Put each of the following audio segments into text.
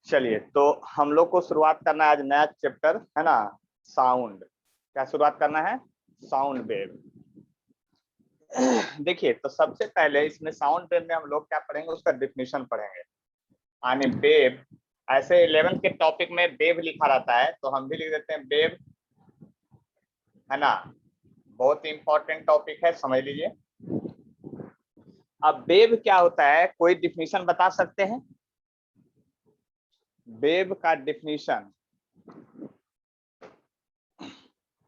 चलिए, तो हम लोग को शुरुआत करना है आज नया चैप्टर, है ना। साउंड। क्या शुरुआत करना है? Sound wave. देखिए, तो सबसे पहले इसमें साउंड वेव में हम लोग क्या पढ़ेंगे, उसका डिफिनीशन पढ़ेंगे। यानी वेव, ऐसे 11th के टॉपिक में वेव लिखा रहता है तो हम भी लिख देते हैं वेव, है ना। बहुत इंपॉर्टेंट टॉपिक है, समझ लीजिए। अब वेव क्या होता है, कोई डिफिनीशन बता सकते हैं? वेव का डिफिनीशन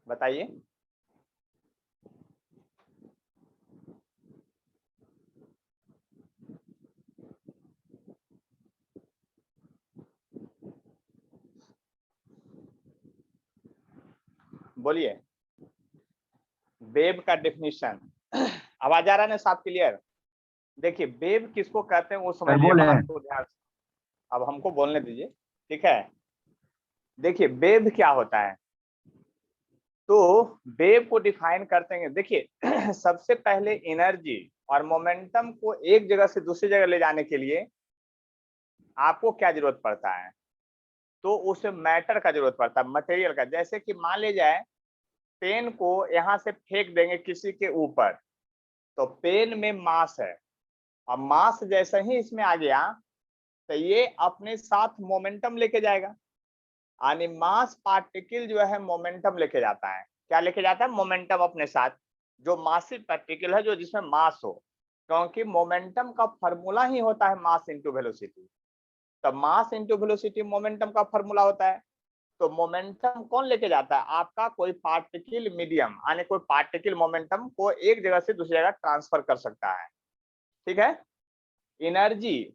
बताइए। बोलिए, वेव का डिफिनीशन। आवाज आ रहा है ना, साफ क्लियर? देखिए, वेव किसको कहते हैं वो सर समझिए, बोले। बात को ध्यान से। अब हमको बोलने दीजिए, ठीक है। देखिए, वेव क्या होता है, तो वेव को डिफाइन करते हैं। देखिए सबसे पहले एनर्जी और मोमेंटम को एक जगह से दूसरी जगह ले जाने के लिए आपको क्या जरूरत पड़ता है, तो उस मैटर का जरूरत पड़ता है, मटेरियल का। जैसे कि मान ले जाए, पेन को यहाँ से फेंक देंगे किसी के ऊपर, तो पेन में मास है। अब मास जैसे ही इसमें आ गया तो ये अपने साथ मोमेंटम लेके जाएगा। यानी मास पार्टिकल जो है मोमेंटम लेके जाता है। क्या लेके जाता है? मोमेंटम अपने साथ। जो मासिव पार्टिकल है, जो जिसमें मास हो, क्योंकि मोमेंटम का फॉर्मूला ही होता है मास इंटू वेलोसिटी। तो मास इंटू वेलोसिटी मोमेंटम का फॉर्मूला होता है। तो मोमेंटम कौन लेके जाता है? आपका कोई पार्टिकल मीडियम, यानी कोई पार्टिकल मोमेंटम को एक जगह से दूसरी जगह ट्रांसफर कर सकता है, ठीक है। Energy,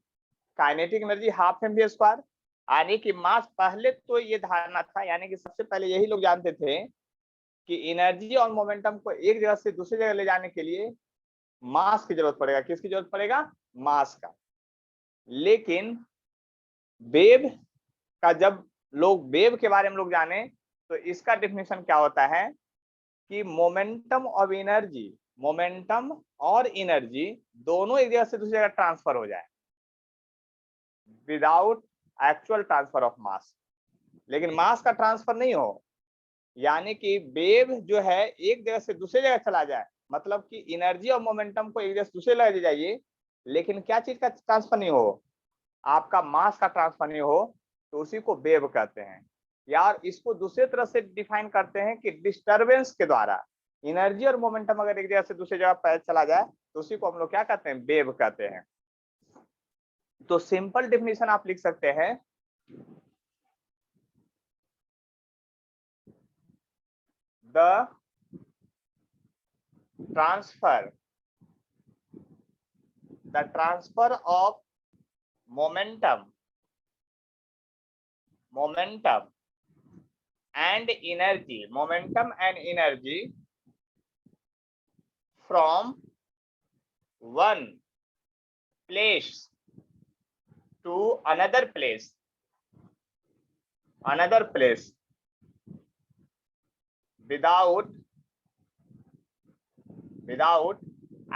kinetic energy half m v square. यानी कि मास, पहले तो ये धारणा था, यानी कि सबसे पहले यही लोग जानते थे कि एनर्जी और मोमेंटम को एक जगह से दूसरी जगह ले जाने के लिए मास की जरूरत पड़ेगा। किसकी जरूरत पड़ेगा? मास का। लेकिन वेव का, जब लोग वेव के बारे में लोग जाने, तो इसका डेफिनेशन क्या होता है कि मोमेंटम ऑफ एनर्जी, मोमेंटम और एनर्जी दोनों एक जगह से दूसरी जगह ट्रांसफर हो जाए विदाउट एक्चुअल ट्रांसफर ऑफ मास। लेकिन मास का ट्रांसफर नहीं हो, यानी कि वेव जो है एक जगह से दूसरी जगह चला जाए, मतलब कि एनर्जी और मोमेंटम को एक जगह से दूसरे ले जाइए, लेकिन क्या चीज का ट्रांसफर नहीं हो? आपका मास का ट्रांसफर नहीं हो, तो उसी को वेव कहते हैं। यार, इसको दूसरे तरह से डिफाइन करते हैं कि डिस्टरबेंस के द्वारा एनर्जी और मोमेंटम अगर एक जगह से दूसरी जगह चला जाए, तो उसी को हम लोग क्या कहते हैं? वेव कहते हैं। तो सिंपल डेफिनेशन आप लिख सकते हैं, the transfer of momentum and energy, from one place to another place without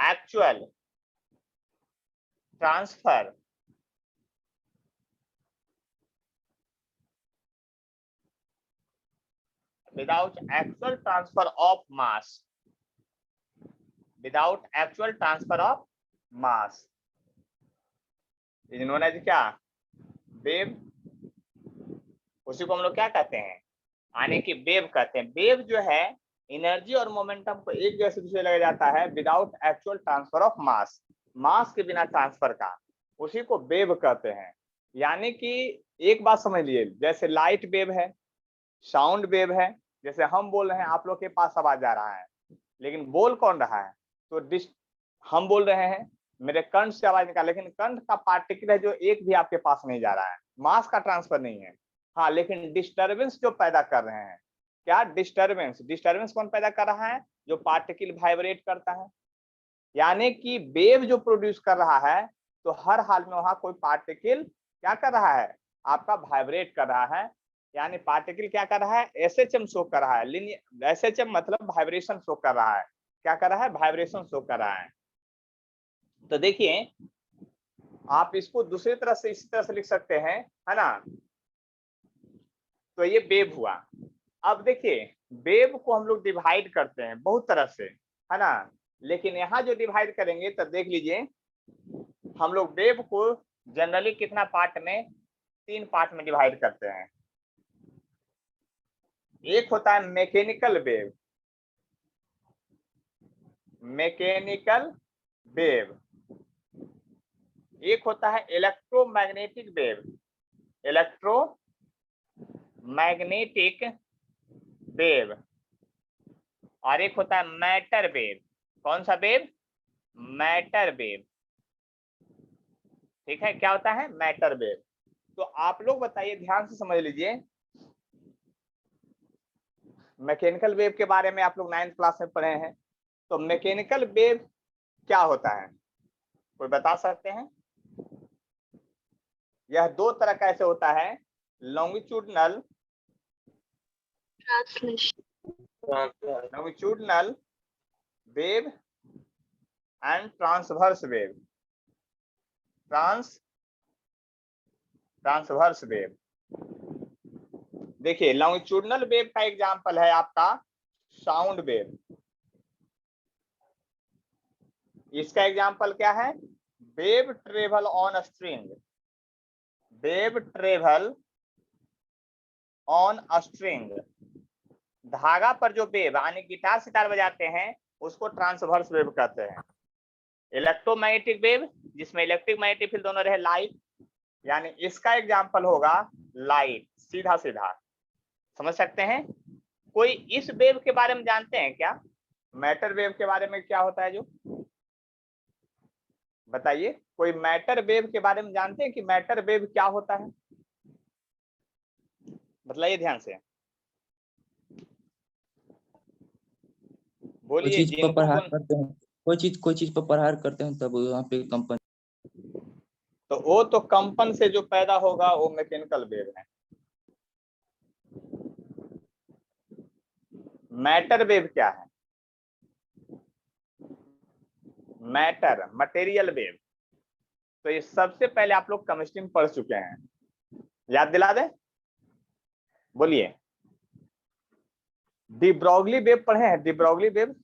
actual transfer of mass, is known as क्या? वेव। उसी को हम लोग क्या कहते हैं? यानी कि वेव कहते हैं। वेव जो है एनर्जी और मोमेंटम को एक जगह से दूसरे लगा जाता है without actual transfer of mass, mass के बिना ट्रांसफर का, उसी को वेव कहते हैं। यानी कि एक बात समझ लीजिए, जैसे लाइट वेव है, साउंड वेव है। जैसे हम बोल रहे हैं, आप लोग के पास आवाज आ रहा है, लेकिन बोल कौन रहा है? तो हम बोल रहे हैं, मेरे कंठ से आवाज निकाल, लेकिन कंठ का पार्टिकल है जो एक भी आपके पास नहीं जा रहा है, मास का ट्रांसफर नहीं है। हाँ, लेकिन डिस्टरबेंस जो पैदा कर रहे हैं, क्या डिस्टरबेंस कौन पैदा कर रहा है? जो पार्टिकल वाइब्रेट करता है। यानी कि वेव जो प्रोड्यूस कर रहा है, तो हर हाल में वहां कोई पार्टिकल क्या कर रहा है? आपका वाइब्रेट कर रहा है। यानी पार्टिकल क्या कर रहा है? एसएचएम शो कर रहा है। एसएचएम मतलब वाइब्रेशन शो कर रहा है। क्या कर रहा है? वाइब्रेशन शो कर रहा है। तो देखिए, आप इसको दूसरी तरह से इसी तरह से लिख सकते हैं, है ना। तो ये वेव हुआ। अब देखिए वेव को हम लोग डिवाइड करते हैं बहुत तरह से, है ना, लेकिन यहाँ जो डिवाइड करेंगे तो देख लीजिए हम लोग वेव को जनरली कितना पार्ट में, 3 पार्ट में डिवाइड करते हैं। एक होता है मैकेनिकल वेव, मैकेनिकल वेव। एक होता है इलेक्ट्रोमैग्नेटिक वेव, इलेक्ट्रोमैग्नेटिक वेव। और एक होता है मैटर वेव। कौन सा वेव? Matter wave. ठीक है, क्या होता है? Matter wave. तो आप लोग बताइए, ध्यान से समझ लीजिए, मैकेनिकल वेव के बारे में आप लोग 9th क्लास में पढ़े हैं। तो मैकेनिकल वेव क्या होता है, कोई बता सकते हैं? यह 2 तरह का ऐसे होता है, longitudinal wave and transverse wave. Transverse wave. देखिए लॉन्गिट्यूडनल वेव का एग्जांपल है आपका साउंड वेव। इसका एग्जांपल क्या है? Wave travel on string, wave travel on string. धागा पर जो वेव, यानी गिटार सितार बजाते हैं, उसको ट्रांसवर्स वेव कहते हैं। इलेक्ट्रोमैग्नेटिक वेव, जिसमें इलेक्ट्रिक मैग्नेटिक फील्ड दोनों रहे, लाइट, यानी इसका एग्जांपल होगा लाइट, सीधा सीधा। समझ सकते हैं? कोई इस वेव के बारे में जानते हैं क्या? मैटर वेव के बारे में क्या होता है जो, बताइए। कोई मैटर वेव के बारे में जानते हैं कि मैटर वेव क्या होता है? बतलाइए ध्यान से, कोई बोलिए। चीज पर जिनको प्रहार करते हैं, कोई चीज पर प्रहार करते हैं तब वहाँ पे कंपन। तो वो तो कंपन से जो पैदा होगा वो मैकेनिकल वेव है। मैटर वेव क्या है? Matter, material wave. तो ये सबसे पहले आप लोग केमिस्ट्री में पढ़ चुके हैं, याद दिला दे, बोलिए। डी ब्रॉगली वेव पढ़े हैं? डी ब्रॉगली वेव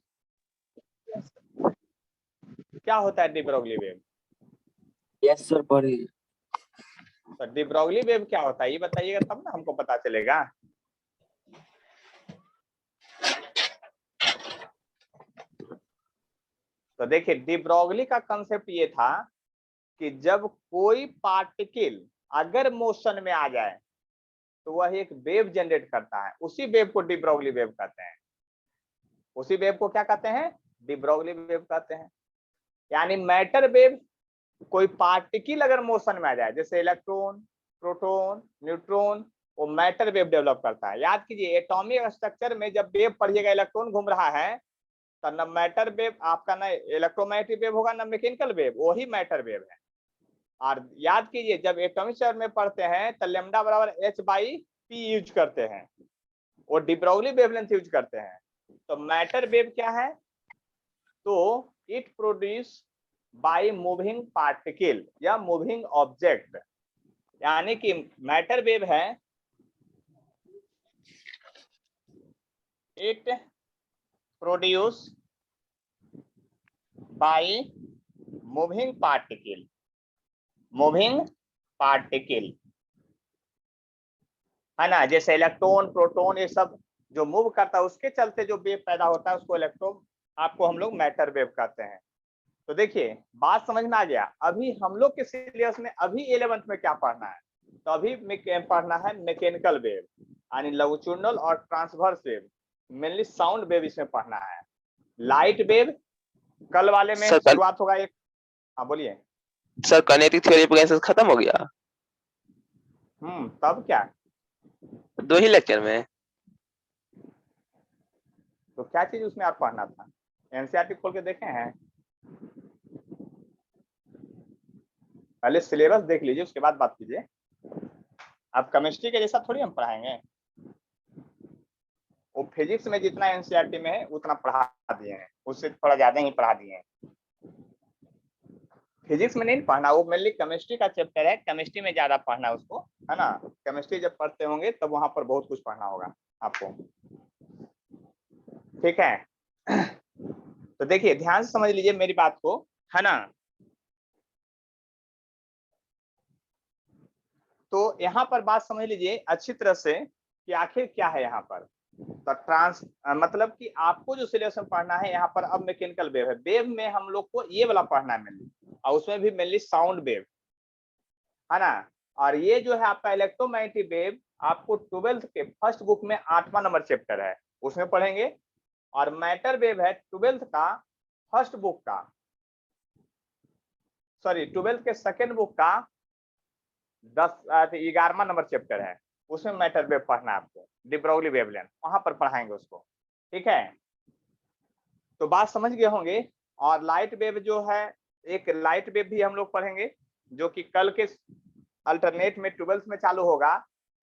क्या होता है? De Broglie wave, yes sir पढ़िए। तो डी ब्रॉगली वेव क्या होता है ये बताइएगा, तब ना हमको पता चलेगा। तो देखिए डी ब्रॉगली का कंसेप्ट ये था कि जब कोई पार्टिकल अगर मोशन में आ जाए तो वह एक वेव जनरेट करता है, उसी वेव को डी ब्रॉगली वेव कहते हैं। उसी वेव को क्या कहते हैं? डी ब्रॉगली वेव कहते हैं। यानी मैटर वेव, कोई पार्टिकल अगर मोशन में आ जाए, जैसे इलेक्ट्रॉन, प्रोटॉन, न्यूट्रॉन, वो मैटर वेव डेवलप करता है। याद कीजिए एटॉमिक स्ट्रक्चर में जब वेव पढ़िएगा, इलेक्ट्रॉन घूम रहा है, तो न मैटर वेव आपका, न इलेक्ट्रोमैग्नेटिक वेव होगा, न मैकेनिकल वेव, वही मैटर वेव है। और याद कीजिए जब एटॉमिक स्ट्रक्चर में पढ़ते हैं तो लैम्डा बराबर h/p यूज करते हैं, वो डी ब्रॉगली वेवलेंथ यूज करते हैं। तो मैटर वेव क्या है? तो it produce by moving particle या मूविंग ऑब्जेक्ट, यानी कि मैटर वेव है, it produce by moving particle, moving particle, है ना। जैसे इलेक्ट्रॉन, प्रोटॉन, ये सब जो मूव करता है उसके चलते जो वेव पैदा होता है उसको इलेक्ट्रो, आपको हम लोग मैटर वेव कहते हैं। तो देखिए बात समझ में आ गया। अभी हम लोग के सिलेबस में अभी 11th में क्या पढ़ना है? तो अभी पढ़ना है मैकेनिकल वेव, यानी लॉन्गिट्यूडनल और transverse wave, mainly sound wave इसमें पढ़ना है। लाइट वेव कल वाले में शुरुआत होगा एक। हाँ बोलिए सर, काइनेटिक थ्योरी पर कैसे खत्म हो गया? तब क्या, 2 ही लेक्चर में। तो क्या चीज उसमें आप पढ़ना था? एनसीईआरटी खोल के देखे हैं? पहले सिलेबस देख लीजिए, उसके बाद बात कीजिए। अब केमिस्ट्री के जैसा थोड़ी हम पढ़ाएंगे, वो फिजिक्स में जितना एनसीईआरटी में है उतना पढ़ा दिए हैं, उससे थोड़ा ज्यादा ही पढ़ा दिए हैं। फिजिक्स में नहीं पढ़ना, वो मेनली केमिस्ट्री का चैप्टर है, केमिस्ट्री में ज्यादा पढ़ना उसको, है ना। केमिस्ट्री जब पढ़ते होंगे तब वहां पर बहुत कुछ पढ़ना होगा आपको, ठीक है। तो देखिए ध्यान से समझ लीजिए मेरी बात को, है ना। तो यहाँ पर बात समझ लीजिए अच्छी तरह से कि आखिर क्या है यहाँ पर। तो मतलब कि आपको जो सिलेबस में पढ़ना है यहाँ पर, अब मैकेनिकल वेव है, वेव में हम लोग को ये वाला पढ़ना है मेनली, और उसमें भी मेनली साउंड वेव, है ना। और ये जो है आपका इलेक्ट्रोमैग्नेटिक वेव आपको 12th के फर्स्ट बुक में 8वां नंबर चैप्टर है उसमें पढ़ेंगे, और मैटर वेव है 12th का फर्स्ट बुक का, सॉरी 12th के सेकेंड बुक का 11वां नंबर चैप्टर है, उसमें मैटर वेव पढ़ना है आपको, डी ब्रोगली वेवलेंथ, वहां पर पढ़ाएंगे उसको, ठीक है। तो बात समझ गए होंगे। और लाइट वेव जो है, एक लाइट वेव भी हम लोग पढ़ेंगे, जो कि कल के अल्टरनेट में 12th में चालू होगा।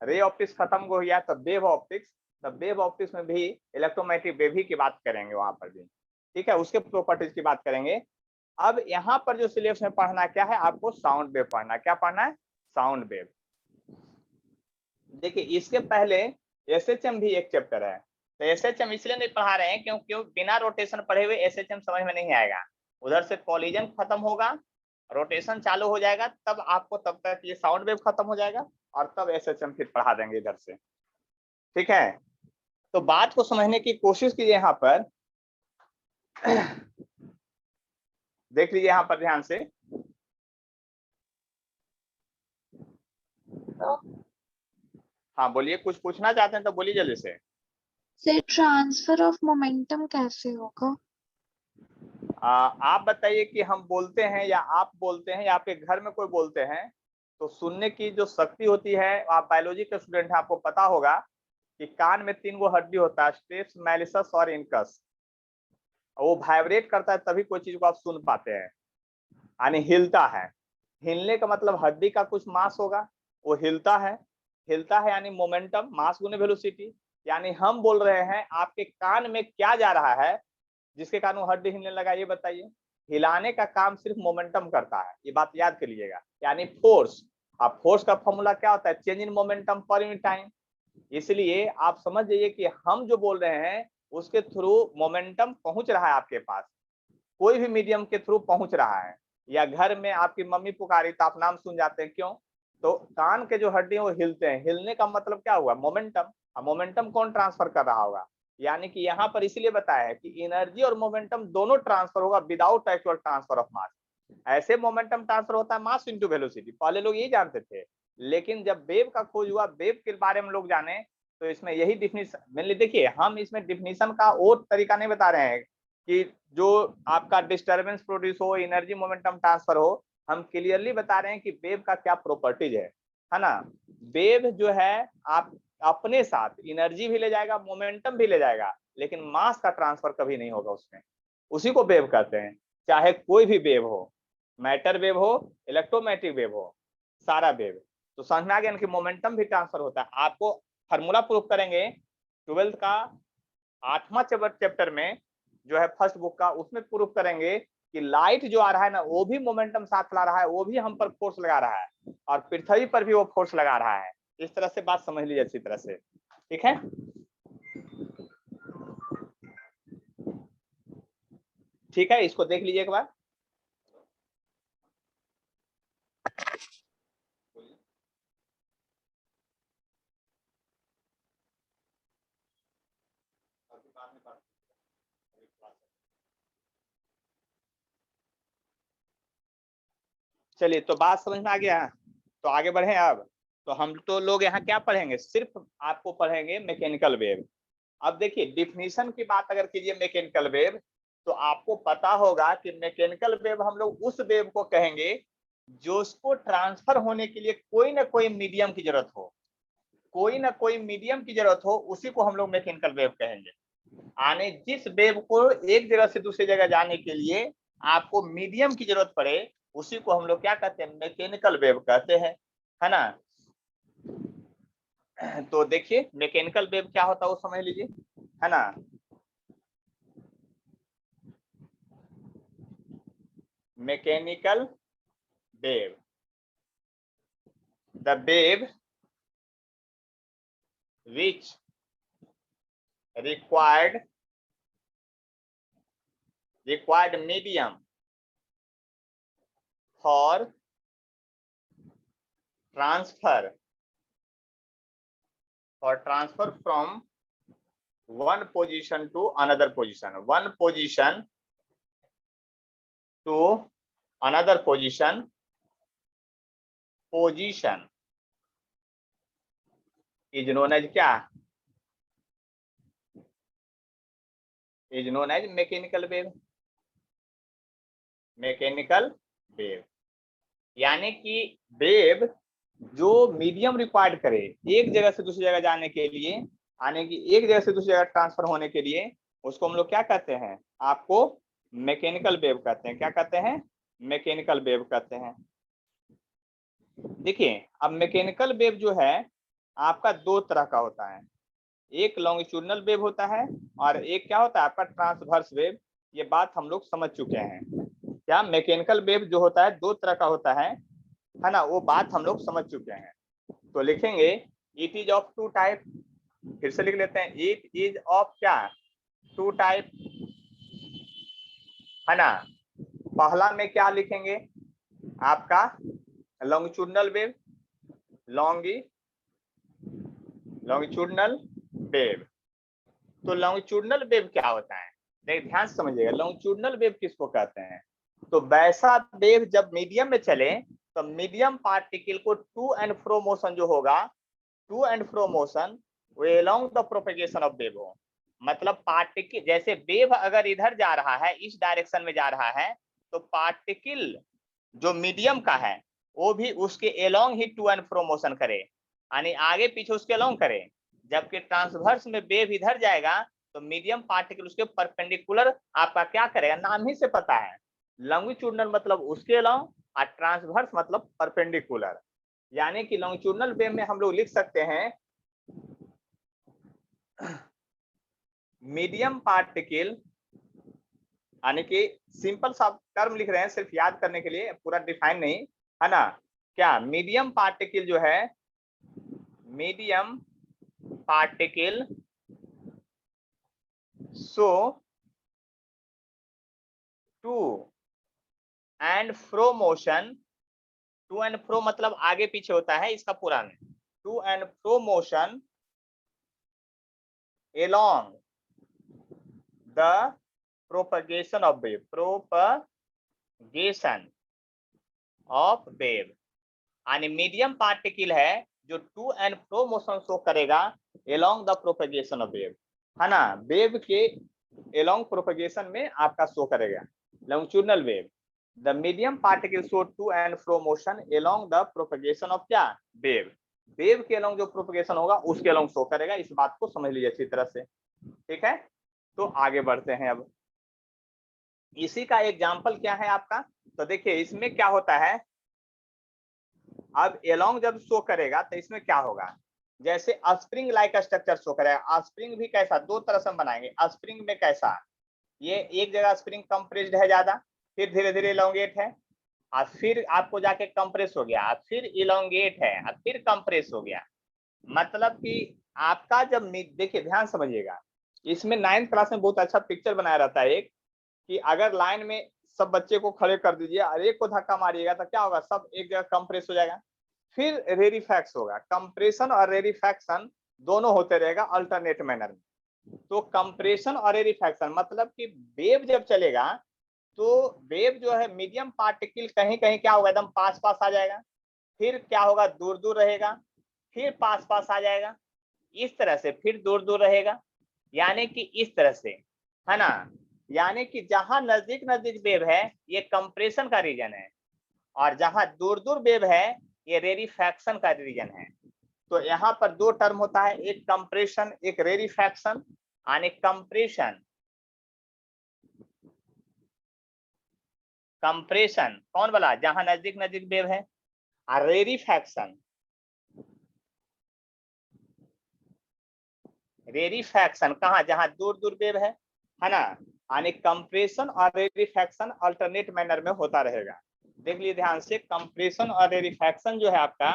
रे ऑप्टिक्स खत्म हो गया तब वेव ऑप्टिक्स, तब वेव ऑप्टिक्स में भी इलेक्ट्रोमैग्नेटिक वेव ही की बात करेंगे वहां पर भी, ठीक है, उसके प्रॉपर्टीज की बात करेंगे। अब यहाँ पर जो सिलेबस में पढ़ना क्या है आपको, साउंड वेव पढ़ना, क्या पढ़ना है, साउंड वेव। देखिए इसके पहले एसएचएम भी एक चैप्टर है, तो एसएचएम इसलिए नहीं पढ़ा रहे हैं क्योंकि बिना रोटेशन पढ़े हुए एसएचएम समझ में नहीं आएगा। उधर से कॉलिजन खत्म होगा, रोटेशन चालू हो जाएगा, तब आपको, तब तक ये साउंड वेव खत्म हो जाएगा, और तब एसएचएम फिर पढ़ा देंगे इधर से, ठीक है। तो बात को समझने की कोशिश कीजिए यहाँ पर। देख लीजिए यहाँ पर ध्यान से, हाँ बोलिए, कुछ पूछना चाहते हैं तो बोलिए जल्दी से। सर ट्रांसफर ऑफ मोमेंटम कैसे होगा? आप बताइए कि हम बोलते हैं या आप बोलते हैं या आपके घर में कोई बोलते हैं, तो सुनने की जो शक्ति होती है, आप बायोलॉजी के स्टूडेंट हैं, आपको पता होगा कि कान में 3 गो हड्डी होता है, स्टेप्स, मैलिसस और इनकस। वो वाइब्रेट करता है तभी कोई चीज को आप सुन पाते हैं, यानी हिलता है। हिलने का मतलब हड्डी का कुछ मास होगा, वो हिलता है, हिलता है यानी मोमेंटम, मास गुने वेलोसिटी। यानी हम बोल रहे हैं आपके कान में क्या जा रहा है जिसके कारण वो हड्डी हिलने लगा, ये बताइए। हिलाने का काम सिर्फ मोमेंटम करता है, ये बात याद कर लीजिएगा, यानी फोर्स। अब फोर्स का फॉर्मूला क्या होता है, change in momentum per unit time. इसलिए आप समझ जाइए कि हम जो बोल रहे हैं उसके थ्रू मोमेंटम पहुंच रहा है आपके पास, कोई भी मीडियम के थ्रू पहुंच रहा है। या घर में आपकी मम्मी पुकारी तो आप नाम सुन जाते हैं, क्यों, तो कान के जो हड्डी है वो हिलते हैं, हिलने का मतलब क्या हुआ, मोमेंटम। मोमेंटम कौन ट्रांसफर कर रहा होगा, यानी कि यहाँ पर इसलिए बताया है कि एनर्जी और मोमेंटम दोनों ट्रांसफर होगा विदाउट एक्चुअल ट्रांसफर ऑफ मास। ऐसे मोमेंटम ट्रांसफर होता है मास इनटू वेलोसिटी, पहले लोग यही जानते थे, लेकिन जब वेव का खोज हुआ, वेव के बारे में लोग जाने, तो इसमें यही डिफिनीशन मेनली। देखिए हम इसमें डिफिनीशन का और तरीका नहीं बता रहे हैं कि जो आपका डिस्टर्बेंस प्रोड्यूस हो, एनर्जी मोमेंटम ट्रांसफर हो, हम क्लियरली बता रहे हैं कि वेव का क्या प्रॉपर्टीज है ना। वेव जो है आप अपने साथ एनर्जी भी ले जाएगा, मोमेंटम भी ले जाएगा, लेकिन मास का ट्रांसफर कभी नहीं होगा उसमें, उसी को वेव कहते हैं। चाहे कोई भी वेव हो, मैटर वेव हो, इलेक्ट्रोमैग्नेटिक वेव हो, सारा वेव। तो समझ में आ गया कि मोमेंटम भी ट्रांसफर होता है। आपको फार्मूला प्रूफ करेंगे 12th का 8वां चैप्टर में जो है फर्स्ट बुक का, उसमें प्रूफ करेंगे कि लाइट जो आ रहा है ना, वो भी मोमेंटम साथ ला रहा है, वो भी हम पर फोर्स लगा रहा है, और पृथ्वी पर भी वो फोर्स लगा रहा है। इस तरह से बात समझ लीजिए अच्छी तरह से, ठीक है। ठीक है, इसको देख लीजिए एक बार। चलिए तो बात समझ में आ गया, तो आगे बढ़े। अब तो हम तो लोग यहाँ क्या पढ़ेंगे, सिर्फ आपको पढ़ेंगे मैकेनिकल वेव। अब देखिए डिफिनीशन की बात अगर कीजिए मैकेनिकल वेव, तो आपको पता होगा कि मैकेनिकल वेव हम लोग उस वेव को कहेंगे जो उसको ट्रांसफर होने के लिए कोई ना कोई मीडियम की जरूरत हो, कोई ना कोई मीडियम की जरूरत हो, उसी को हम लोग मैकेनिकल वेव कहेंगे। आने जिस वेव को एक जगह से दूसरी जगह जाने के लिए आपको मीडियम की जरूरत पड़े, उसी को हम लोग क्या कहते हैं, मैकेनिकल वेव कहते हैं, है ना। तो देखिए मैकेनिकल वेव क्या होता है वो समझ लीजिए, है ना। Mechanical wave. The wave which required medium for transfer from one position to another position, one position to another position is known as क्या? Is known as mechanical wave. Mechanical wave यानी कि वेव जो medium required करे एक जगह से दूसरी जगह जाने के लिए, आने की एक जगह से दूसरी जगह ट्रांसफर होने के लिए, उसको हम लोग क्या कहते हैं? आपको मैकेनिकल वेव कहते हैं। क्या कहते हैं? मैकेनिकल वेव कहते हैं। देखिए अब मैकेनिकल वेव जो है आपका दो तरह का होता है, एक लॉन्गिट्यूडनल वेव होता है और एक क्या होता है आपका ट्रांसवर्स वेव। ये बात हम लोग समझ चुके हैं। क्या मैकेनिकल वेव जो होता है दो तरह का होता है ना, वो बात हम लोग समझ चुके हैं। तो लिखेंगे it is of two type, फिर से लिख लेते हैं, इट इज ऑफ क्या? टू टाइप, है ना। पहला में क्या लिखेंगे आपका? Longitudinal wave, longitudinal wave. तो लॉन्गिट्यूडनल वेव क्या होता है? देखिए ध्यान से समझिएगा, लॉन्गिट्यूडनल वेव किसको कहते हैं? तो वैसा वेव जब मीडियम में चले तो मीडियम पार्टिकल को टू एंड फ्रो मोशन जो होगा, टू एंड फ्रो मोशन वो along the propagation of wave हो। मतलब पार्टिकल जैसे वेव अगर इधर जा रहा है, इस डायरेक्शन में जा रहा है, तो पार्टिकल जो मीडियम का है वो भी उसके अलोंग ही टू एंड फ्रो मोशन करे, यानी आगे पीछे उसके अलोंग करे। जबकि ट्रांसवर्स में वेव इधर जाएगा तो मीडियम पार्टिकल उसके परपेंडिकुलर आपका क्या करेगा? नाम ही से पता है, लॉन्गिट्यूडनल मतलब उसके अलोंग और ट्रांसवर्स मतलब परपेंडिकुलर। यानी कि लॉन्गिट्यूडनल वेव में हम लोग लिख सकते हैं मीडियम पार्टिकल, यानी कि सिंपल सा टर्म लिख रहे हैं सिर्फ याद करने के लिए, पूरा डिफाइन नहीं, है ना। क्या मीडियम पार्टिकल जो है, medium particle so to and fro motion, to and fro मतलब आगे पीछे होता है इसका पूरा में, to and fro motion along the propagation of wave, propagation of wave। यानी मीडियम पार्टिकल है जो to and fro motion show करेगा along the propagation of wave, है ना। वेव के along propagation में आपका शो करेगा longitudinal wave। The medium particle show to and fro motion along the propagation of क्या? wave। वेव के along जो प्रोपगेशन होगा उसके along शो करेगा। इस बात को समझ लीजिए अच्छी तरह से, ठीक है। तो आगे बढ़ते हैं। अब इसी का एग्जांपल क्या है आपका? तो देखिए इसमें क्या होता है, अब along जब शो करेगा तो इसमें क्या होगा? जैसे स्प्रिंग लाइक स्ट्रक्चर शो करेगा। स्प्रिंग भी कैसा? दो तरह से हम बनाएंगे। स्प्रिंग में कैसा? ये एक जगह स्प्रिंग कंप्रेस्ड है ज्यादा, फिर धीरे धीरे इलोंगेट है, और फिर आपको जाके कंप्रेस हो गया, फिर इलोंगेट है, और फिर कंप्रेस हो गया। मतलब कि आपका जब देखिए ध्यान समझिएगा, इसमें 9th क्लास में बहुत अच्छा पिक्चर बनाया रहता है एक, कि अगर लाइन में सब बच्चे को खड़े कर दीजिए और एक को धक्का मारिएगा तो क्या होगा? सब एक जगह कंप्रेस हो जाएगा, फिर रेरिफैक्स होगा। कंप्रेशन और रेरिफैक्शन दोनों होते रहेगा अल्टरनेट मैनर में। तो कंप्रेशन और रेरिफैक्शन मतलब कि वेव जब चलेगा तो वेव जो है मीडियम पार्टिकल कहीं कहीं क्या होगा? एकदम पास पास आ जाएगा, फिर क्या होगा? दूर दूर रहेगा, फिर पास पास आ जाएगा, इस तरह से फिर दूर दूर रहेगा, यानी कि इस तरह से, है ना। यानी कि जहां नजदीक नजदीक वेव है ये कंप्रेशन का रीजन है, और जहां दूर दूर वेव है ये रेरिफैक्शन का रीजन है। तो यहाँ पर दो टर्म होता है, एक कंप्रेशन एक रेरिफैक्शन। यानी कंप्रेशन कौन वाला? जहां नजदीक नजदीक वेव है। और रेरिफैक्शन कहाँ? जहां दूर दूर वेव है ना। यानी कंप्रेशन और रेरिफैक्शन अल्टरनेट मैनर में होता रहेगा। देख लीजिए ध्यान से, कंप्रेशन और रेरिफैक्शन जो है आपका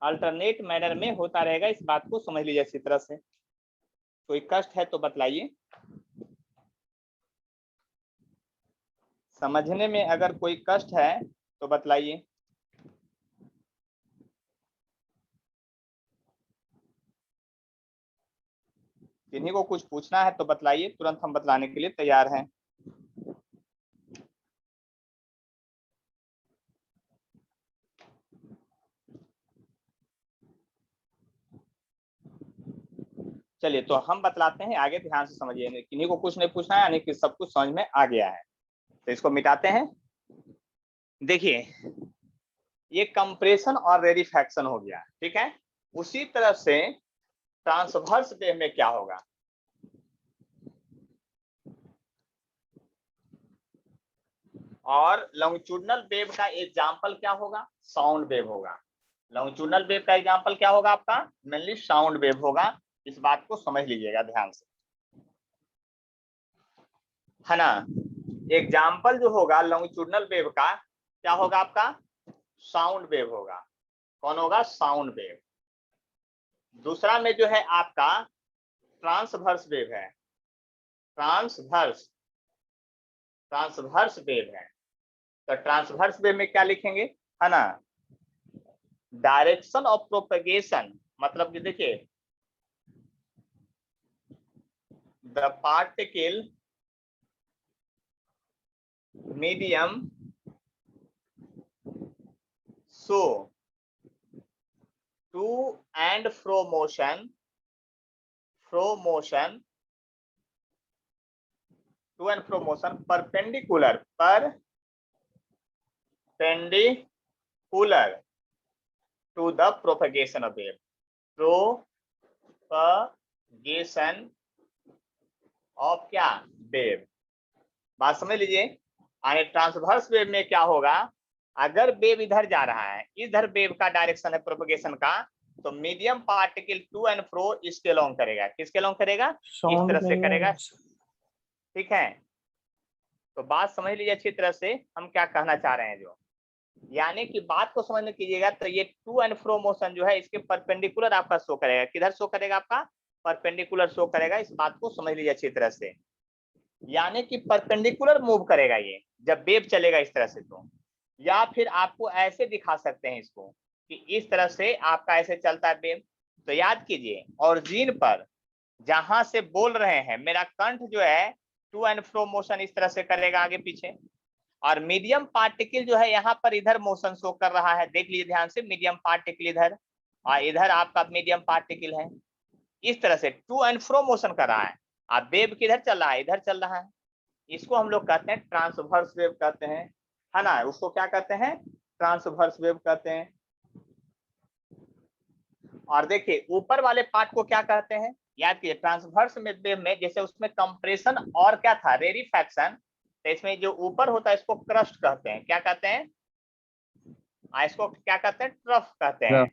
अल्टरनेट मैनर में होता रहेगा, इस बात को समझ लीजिए अच्छी तरह से। कोई कष्ट है तो बतलाइए, समझने में अगर कोई कष्ट है तो बतलाइए। किन्हीं को कुछ पूछना है तो बतलाइए, तुरंत हम बतलाने के लिए तैयार हैं। चलिए तो हम बतलाते हैं, आगे ध्यान से समझिए, किन्हीं को कुछ नहीं पूछना है, यानी कि सब कुछ समझ में आ गया है। तो इसको मिटाते हैं। देखिए ये कंप्रेशन और रेरिफैक्शन हो गया, ठीक है। उसी तरह से ट्रांसवर्स वेव में क्या होगा, और लॉन्गिट्यूडिनल वेव का एग्जांपल क्या होगा, साउंड वेव होगा। लॉन्गिट्यूडिनल वेव का एग्जांपल क्या होगा आपका, मेनली साउंड वेव होगा। इस बात को समझ लीजिएगा ध्यान से, है ना। एग्जाम्पल जो होगा लॉन्गिट्यूडिनल वेव का क्या होगा आपका, साउंड वेव होगा। कौन होगा, साउंड वेव। दूसरा में जो है आपका ट्रांसवर्स वेव है, ट्रांसवर्स वेव है। तो ट्रांसवर्स वेव में क्या लिखेंगे, है ना, डायरेक्शन ऑफ प्रोपगेशन, मतलब कि देखिए the particle medium so to and fro motion, to and fro motion perpendicular to the propagation of wave, propagation of क्या, वेव। बात समझ लीजिए। यानी ट्रांसवर्स वेव में क्या होगा, अगर वेव इधर जा रहा है, इधर वेव का डायरेक्शन है प्रोपगेशन का, तो medium particle to and fro इसके लॉन्ग करेगा, किसके लॉन्ग करेगा, इस तरह से करेगा, ठीक है। तो बात समझ लीजिए अच्छी तरह से हम क्या कहना चाह रहे हैं जो, यानी कि बात को समझने कीजिएगा। तो ये टू एंड फ्रो मोशन जो है इसके परपेंडिकुलर आपका शो करेगा, किधर शो करेगा आपका, परपेंडिकुलर शो करेगा। इस बात को समझ लीजिए अच्छी तरह से, यानी कि परपेंडिकुलर मूव करेगा ये जब वेव चलेगा इस तरह से। तो या फिर आपको ऐसे दिखा सकते हैं इसको कि इस तरह से आपका ऐसे चलता है वेव। तो याद कीजिए ओरिजिन पर जहां से बोल रहे हैं, मेरा कंठ जो है टू एंड फ्रो मोशन इस तरह से करेगा आगे पीछे, और मीडियम पार्टिकल जो है यहाँ पर इधर मोशन शो कर रहा है। देख लीजिए ध्यान से, मीडियम पार्टिकल इधर और इधर आपका मीडियम पार्टिकल है, इस तरह से टू एंड फ्रो मोशन कर रहा है। अब वेव किधर चल रहा है, इधर चल रहा है। इसको हम लोग कहते हैं ट्रांसवर्स वेव कहते हैं, है ना। उसको क्या कहते हैं, ट्रांसवर्स वेव कहते हैं। और देखिए ऊपर वाले पार्ट को क्या कहते हैं, याद कीजिए ट्रांसवर्स वेव में जैसे उसमें कंप्रेशन और क्या था, रेरिफैक्शन। तो इसमें जो ऊपर होता है इसको क्रस्ट कहते हैं, क्या कहते हैं, इसको क्या कहते हैं, ट्रफ कहते हैं।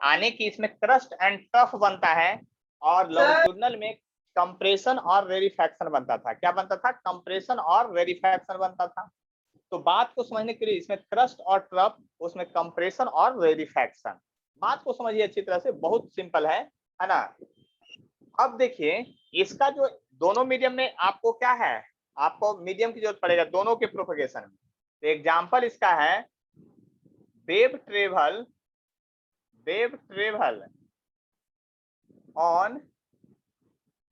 आने की इसमें क्रस्ट एंड ट्रफ बनता है, और लॉन्गिट्यूडिनल में कंप्रेशन और रेरिफैक्शन बनता था। क्या बनता था, कंप्रेशन और रेरिफैक्शन बनता था। तो बात को समझने के लिए इसमें क्रस्ट और ट्रफ, उसमें कंप्रेशन और रेरिफैक्शन। बात को समझिए अच्छी तरह से, बहुत सिंपल है ना। अब देखिए इसका जो दोनों मीडियम में आपको क्या है, आपको मीडियम की जरूरत पड़ेगा दोनों के प्रोपगेशन में। तो एग्जांपल इसका है wave travel on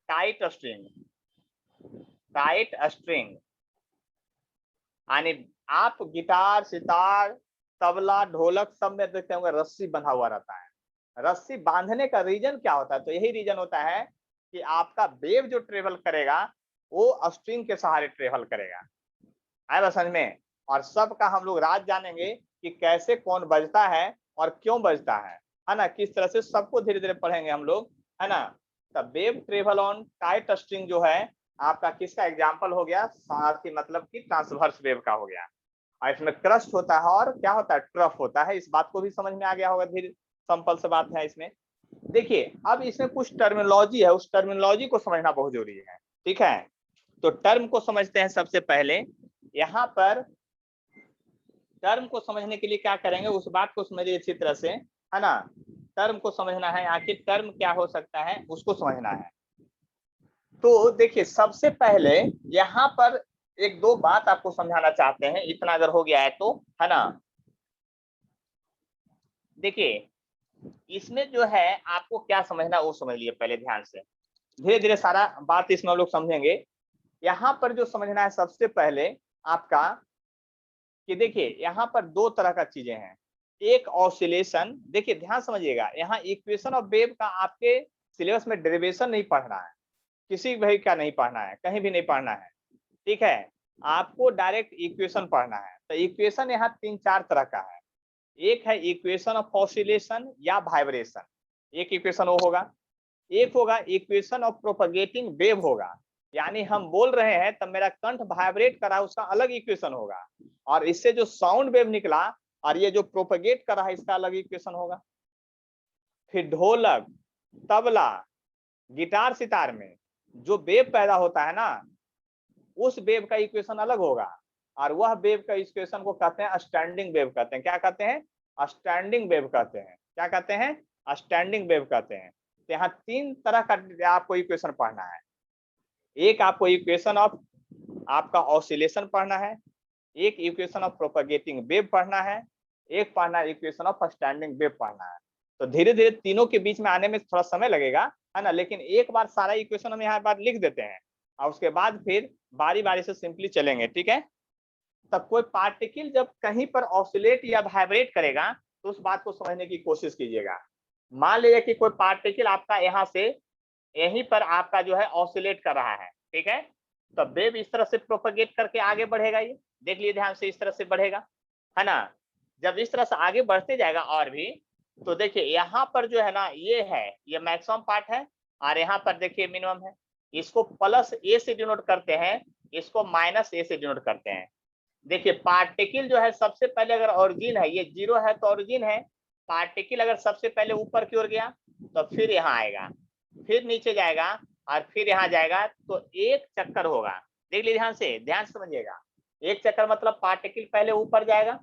tight string. यानी आप गिटार, सितार, तबला, ढोलक सब में देखते होंगे रस्सी बंधा हुआ रहता है। रस्सी बांधने का रीजन क्या होता है, तो यही रीजन होता है कि आपका वेव जो ट्रेवल करेगा वो स्ट्रिंग के सहारे ट्रेवल करेगा। आए समझ में। और सबका हम लोग राज जानेंगे कि कैसे कौन बजता है और क्यों बजता है ना, किस तरह से, सबको धीरे धीरे पढ़ेंगे हम लोग, है ना। तब wave travel on tight string जो है आपका किसका एग्जाम्पल हो गया, साथ ही मतलब कि ट्रांसवर्स वेव का हो गया। और इसमें क्रस्ट होता है और क्या होता है, ट्रफ होता है। इस बात को भी समझ में आ गया होगा, धीरे सिंपल से बात है इसमें। देखिए अब इसमें कुछ टर्मिनोलॉजी है, उस टर्मिनोलॉजी को समझना बहुत जरूरी है, ठीक है। तो टर्म को समझते हैं सबसे पहले। यहाँ पर टर्म को समझने के लिए क्या करेंगे, उस बात को समझिए अच्छी तरह से, है ना। टर्म को समझना है, आखिर टर्म क्या हो सकता है उसको समझना है। तो देखिए सबसे पहले यहाँ पर एक दो बात आपको समझाना चाहते हैं, इतना अगर हो गया है तो, है ना। देखिए इसमें जो है आपको क्या समझना वो समझ लिए पहले ध्यान से, धीरे धीरे सारा बात इसमें हम लोग समझेंगे। यहाँ पर जो समझना है सबसे पहले आपका कि देखिए यहाँ पर दो तरह का चीजें हैं। एक ऑसिलेशन, देखिए ध्यान समझिएगा, यहाँ इक्वेशन ऑफ वेव का आपके सिलेबस में डेरिवेशन नहीं पढ़ना है, किसी भी का नहीं पढ़ना है, कहीं भी नहीं पढ़ना है, ठीक है। आपको डायरेक्ट इक्वेशन पढ़ना है। तो इक्वेशन यहाँ तीन चार तरह का है। एक है इक्वेशन ऑफ ऑसिलेशन या वाइब्रेशन, एक इक्वेशन वो होगा। एक होगा इक्वेशन ऑफ प्रोपगेटिंग वेव होगा, यानी हम बोल रहे हैं तब मेरा कंठ वाइब्रेट कर रहा है, उसका अलग इक्वेशन होगा। और इससे जो साउंड वेव निकला और ये जो प्रोपगेट कर रहा है इसका अलग इक्वेशन होगा। फिर ढोलक, तबला, गिटार, सितार में जो वेव पैदा होता है ना, उस वेव का इक्वेशन अलग होगा। और वह वेव का इक्वेशन को कहते हैं स्टैंडिंग वेव कहते हैं। क्या कहते हैं? स्टैंडिंग वेव कहते हैं। क्या कहते हैं? स्टैंडिंग वेव कहते हैं। तो यहाँ तीन तरह का आपको इक्वेशन पढ़ना है। एक आपको इक्वेशन ऑफ आपका ऑसिलेशन पढ़ना है, एक इक्वेशन ऑफ प्रोपगेटिंग वेव पढ़ना है, एक पढ़ना है इक्वेशन ऑफ स्टैंडिंग वेव पढ़ना है। तो धीरे धीरे तीनों के बीच में आने में थोड़ा समय लगेगा, है ना, लेकिन एक बार सारा इक्वेशन हम यहाँ बार लिख देते हैं और उसके बाद फिर बारी बारी से सिंपली चलेंगे, ठीक है। तब कोई पार्टिकल जब कहीं पर ऑसिलेट या वाइब्रेट करेगा तो उस बात को समझने की कोशिश कीजिएगा। मान लीजिए कि कोई पार्टिकल आपका यहाँ से यहीं पर आपका जो है ऑसिलेट कर रहा है, ठीक है। तो वेव इस तरह से प्रोपगेट करके आगे बढ़ेगा, ये देख लीजिए ध्यान से, इस तरह से बढ़ेगा, है ना। जब इस तरह से आगे बढ़ते जाएगा और भी, तो देखिए यहाँ पर जो है ना ये है, ये मैक्सिमम पार्ट है और यहाँ पर देखिए मिनिमम है। इसको प्लस ए से डिनोट करते हैं, इसको माइनस ए से डिनोट करते हैं। देखिए पार्टिकल जो है सबसे पहले अगर ओरिजिन है, ये जीरो है तो ओरिजिन है। पार्टिकल अगर सबसे पहले ऊपर की ओर गया तो फिर यहाँ आएगा, फिर नीचे जाएगा और फिर यहाँ जाएगा, तो एक चक्कर होगा। देख लीजिए ध्यान से समझिएगा। एक चक्कर मतलब पार्टिकल पहले ऊपर जाएगा,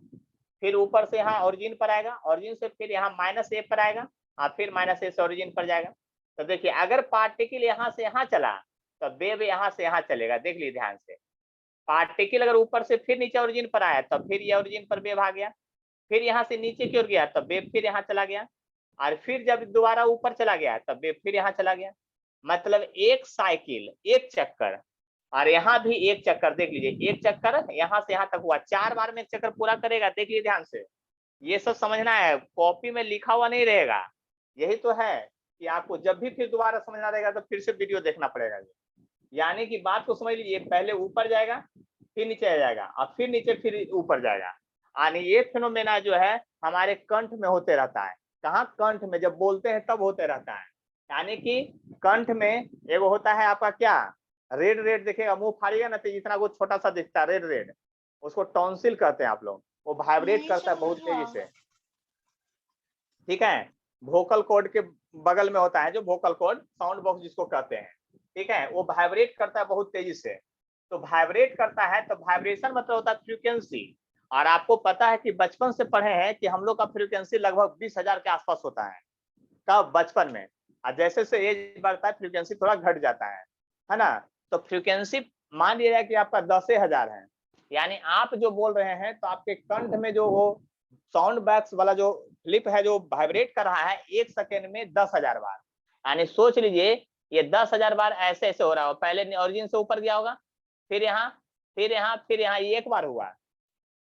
फिर ऊपर से यहाँ ओरिजिन पर आएगा, ओरिजिन से फिर यहाँ माइनस ए पर आएगा और फिर माइनस ए से ओरिजिन पर जाएगा। तो देखिए अगर पार्टिकल यहाँ से यहाँ चला तो वेव यहाँ से यहाँ चलेगा। देख लीजिए ध्यान से, पार्टिकल अगर ऊपर से फिर नीचे ओरिजिन पर आया तो फिर ये ओरिजिन पर वेव आ गया, फिर यहाँ से नीचे की ओर गया तब वेव फिर यहाँ चला गया, और फिर जब दोबारा ऊपर चला गया तब वेव फिर यहाँ चला गया। मतलब एक साइकिल, एक चक्कर, और यहाँ भी एक चक्कर। देख लीजिए एक चक्कर यहाँ से यहाँ तक हुआ, 4 बार में एक चक्कर पूरा करेगा। देख लीजिए ध्यान से, ये सब समझना है, कॉपी में लिखा हुआ नहीं रहेगा। यही तो है कि आपको जब भी फिर दोबारा समझना रहेगा तो फिर से वीडियो देखना पड़ेगा। यानी कि बात को समझ लीजिए, पहले ऊपर जाएगा, फिर नीचे जाएगा और फिर नीचे फिर ऊपर जाएगा। यानी ये फिनोमेना जो है हमारे कंठ में होते रहता है। कहाँ? कंठ में, जब बोलते हैं तब होते रहता है। यानी कि कंठ में एक होता है आपका क्या, रेड रेड दिखेगा, मुंह फाड़िएगा ना तो इतना कुछ छोटा सा दिखता है, रेड रेड, उसको टॉन्सिल कहते हैं आप लोग। वो वाइब्रेट करता है बहुत तेजी से, ठीक है। वोकल कॉर्ड के बगल में होता है जो वोकल कॉर्ड, साउंड बॉक्स जिसको कहते हैं, ठीक है। वो वाइब्रेट करता है बहुत तेजी से। तो वाइब्रेट करता है तो वाइब्रेशन मतलब होता है फ्रीक्वेंसी। और आपको पता है कि बचपन से पढ़े हैं कि हम लोग का फ्रीक्वेंसी लगभग 20,000 के आसपास होता है, कब? बचपन में। और जैसे जैसे एज बढ़ता है फ्रीक्वेंसी थोड़ा घट जाता है ना। तो फ्रीक्वेंसी मान लिया कि आपका 10,000 है, यानी आप जो बोल रहे हैं तो आपके कंठ में जो वो साउंड बॉक्स वाला जो फ्लिप है जो वाइब्रेट कर रहा है 1 सेकेंड में 10,000 बार। यानी सोच लीजिए ये 10,000 बार ऐसे ऐसे हो रहा हो, पहले ओरिजिन से ऊपर गया होगा, फिर यहाँ, फिर यहाँ, फिर यहाँ, ये एक बार हुआ,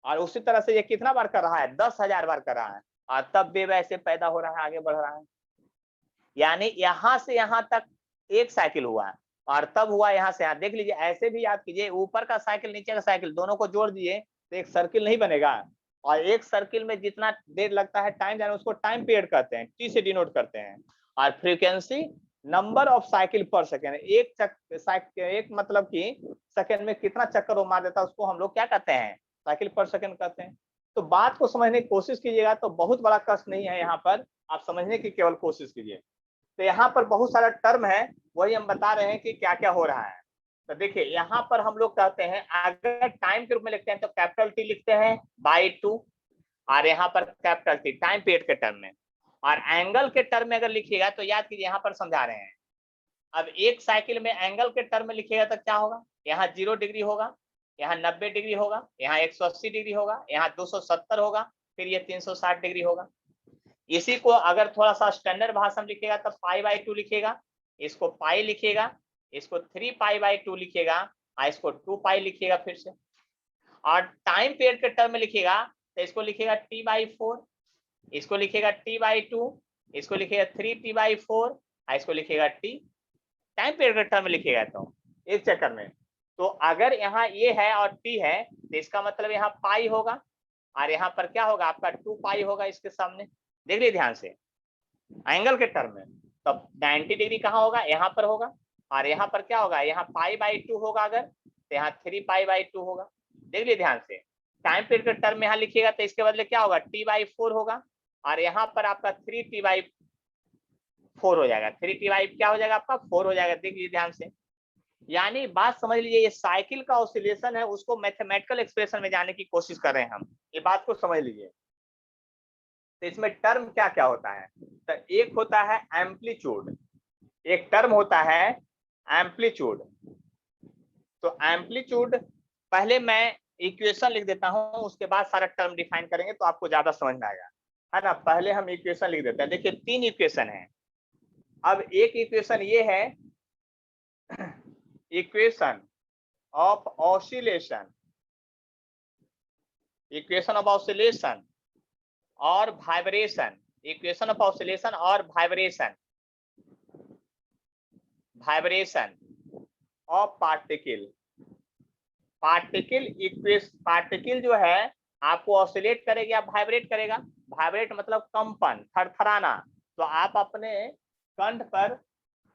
और उसी तरह से ये कितना बार कर रहा है? 10,000 बार कर रहा है, और तब वेव ऐसे पैदा हो रहा है, आगे बढ़ रहा है। यानी यहाँ से यहाँ तक एक साइकिल हुआ और तब हुआ यहाँ से यहाँ। देख लीजिए ऐसे भी याद कीजिए, ऊपर का साइकिल नीचे का साइकिल दोनों को जोड़ दिए तो एक सर्किल नहीं बनेगा। और एक सर्किल में जितना देर लगता है टाइम जाने, उसको टाइम पीरियड कहते हैं, टी से डिनोट करते हैं। और फ्रीक्वेंसी नंबर ऑफ साइकिल पर सेकेंड, एक मतलब कि सेकेंड में कितना चक्कर वो मार देता है, उसको हम लोग क्या कहते हैं? साइकिल पर सेकेंड कहते हैं। तो बात को समझने की कोशिश कीजिएगा, तो बहुत बड़ा कष्ट नहीं है यहाँ पर, आप समझने की केवल कोशिश कीजिए। तो यहाँ पर बहुत सारा टर्म है, वही हम बता रहे हैं कि क्या क्या हो रहा है। तो देखिए यहाँ पर हम लोग कहते हैं अगर टाइम के रूप में लिखते हैं तो कैपिटल टी लिखते हैं बाई 2, और यहाँ पर कैपिटल टी टाइम पीरियड के टर्म में, और एंगल के टर्म में अगर लिखिएगा तो याद कीजिए यहाँ पर समझा रहे हैं। अब एक साइकिल में एंगल के टर्म में लिखिएगा तो क्या होगा, यहाँ 0 डिग्री होगा, यहाँ 90 डिग्री होगा, यहाँ 180 डिग्री होगा, यहाँ 270 होगा, फिर ये 360 डिग्री होगा। इसी को अगर थोड़ा सा स्टैंडर्ड भाषा में लिखेगा तो π/2 लिखेगा, इसको पाई लिखेगा, इसको 3π/2 लिखेगा, और इसको 2π लिखिएगा फिर से। और टाइम पीरियड के टर्म में लिखेगा तो इसको लिखेगा t/4, इसको लिखेगा t/2, इसको लिखेगा 3t/4, और इसको लिखेगा t। टाइम पीरियड के टर्म में लिखेगा तो इस चक्कर में, तो अगर यहाँ ये है और t है तो इसका मतलब यहाँ पाई होगा, और यहाँ पर क्या होगा आपका 2π होगा इसके सामने। देख लीजिए ध्यान से एंगल के टर्म में, तब 90 डिग्री कहाँ होगा, यहाँ पर होगा, और यहाँ पर क्या होगा, यहाँ π/2 होगा अगर, तो यहाँ 3π/2 होगा। देख लीजिए ध्यान से टाइम पीरियड के टर्म में यहाँ लिखिएगा तो इसके बदले क्या होगा t/4 होगा, और यहाँ पर आपका 3t/4 हो जाएगा, 3t क्या हो जाएगा आपका 4 हो जाएगा। देख लीजिए ध्यान से, यानी बात समझ लीजिए, ये साइकिल का ऑसिलेशन है, उसको मैथमेटिकल एक्सप्रेशन में जाने की कोशिश कर रहे हैं हम, ये बात को समझ लीजिए। तो इसमें टर्म क्या क्या होता है, तो एक होता है एम्पलीट्यूड, एक टर्म होता है एम्पलीट्यूड। तो एम्पलीट्यूड पहले मैं इक्वेशन लिख देता हूं, उसके बाद सारा टर्म डिफाइन करेंगे तो आपको ज्यादा समझ में आएगा, है ना। पहले हम इक्वेशन लिख देते हैं। देखिए 3 इक्वेशन है। अब एक इक्वेशन ये है equation of oscillation, equation of oscillation और वाइब्रेशन, इक्वेशन ऑफ ऑसिलेशन और vibration, vibration of particle. Particle equation, particle जो है आपको ऑसिलेट करेगा, वाइब्रेट करेगा। वाइब्रेट मतलब कंपन, थरथराना। तो आप अपने कंठ पर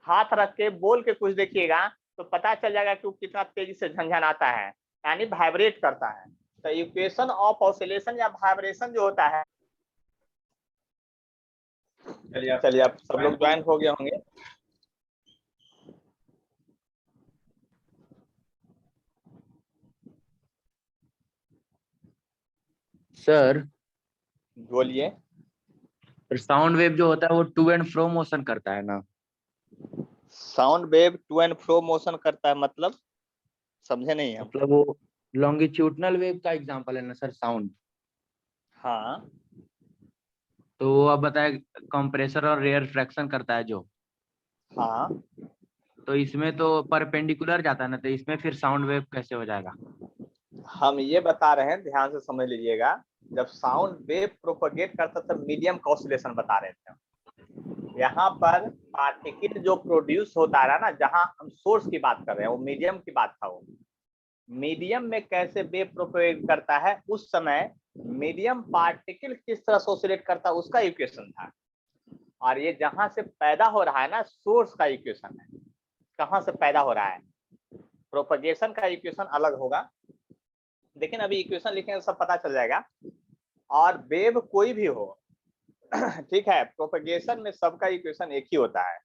हाथ रख के बोल के कुछ देखिएगा तो पता चल जाएगा कि वो कितना तेजी से झंझनाता है, यानी वाइब्रेट करता है। तो इक्वेशन ऑफ ऑसिलेशन या वाइब्रेशन जो होता है, चलिए आप सब लोग ज्वाइन हो गए होंगे। सर बोलिए। साउंड वेव जो होता है वो टू एंड फ्रो मोशन करता है ना। Sound wave to and fro motion करता है मतलब समझे नहीं हम। मतलब वो लॉन्गिट्यूडनल वेव का एग्जांपल है ना सर साउंड। हाँ तो वो अब बताए कंप्रेसर और रेयर फ्रैक्शन करता है जो। हाँ, तो इसमें तो परपेंडिकुलर जाता है ना, तो इसमें फिर साउंड वेव कैसे हो जाएगा। हम ये बता रहे हैं, ध्यान से समझ लीजिएगा। जब साउंड वेव प्रोपगेट करता था मीडियम का ऑसिलेशन बता रहे थे। यहाँ पर पार्टिकल जो प्रोड्यूस होता रहा ना, जहां हम सोर्स की बात कर रहे हैं वो मीडियम की बात था। वो मीडियम में कैसे वेव प्रोपगेट करता है, उस समय मीडियम पार्टिकल किस तरह से ऑसिलेट करता है उसका इक्वेशन था। और ये जहां से पैदा हो रहा है ना, सोर्स का इक्वेशन है, कहां से पैदा हो रहा है। प्रोपगेशन का इक्वेशन अलग होगा, लेकिन अभी इक्वेशन लिखेंगे सब पता चल जाएगा। और वेव कोई भी हो ठीक है, प्रोपगेशन में सबका इक्वेशन एक ही होता है।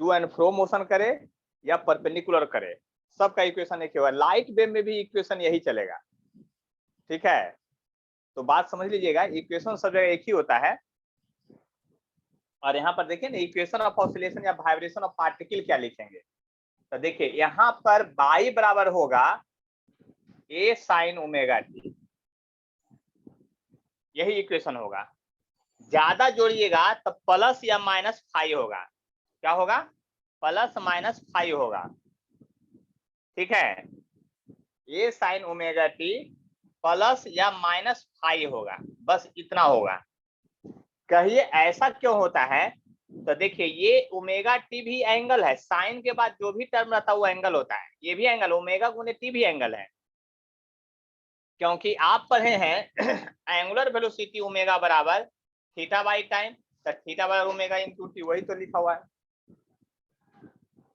टू एंड फ्रो मोशन करे या परपेंडिकुलर करे, सबका इक्वेशन एक ही होगा। लाइट वेव में भी इक्वेशन यही चलेगा, ठीक है। तो बात समझ लीजिएगा, इक्वेशन सब जगह एक ही होता है। और यहाँ पर देखिए ना, इक्वेशन ऑफ ऑसिलेशन या वाइब्रेशन ऑफ पार्टिकल क्या लिखेंगे, तो देखिए यहाँ पर बाई बराबर होगा ए साइन ओमेगा टी, यही इक्वेशन होगा। ज्यादा जोड़िएगा तो प्लस या माइनस फाई होगा। क्या होगा, प्लस माइनस फाई होगा, ठीक है। ए साइन ओमेगा टी प्लस या माइनस फाई होगा, बस इतना होगा। कहिए ऐसा क्यों होता है, तो देखिए ये ओमेगा टी भी एंगल है, साइन के बाद जो भी टर्म रहता है वो एंगल होता है। ये भी एंगल, ओमेगा गुने टी भी एंगल है, क्योंकि आप पढ़े हैं एंगुलर वेलोसिटी ओमेगा बराबर थीटा बाई टाइम, तो थीटा बराबर ओमेगा इनटू टी, वही तो लिखा हुआ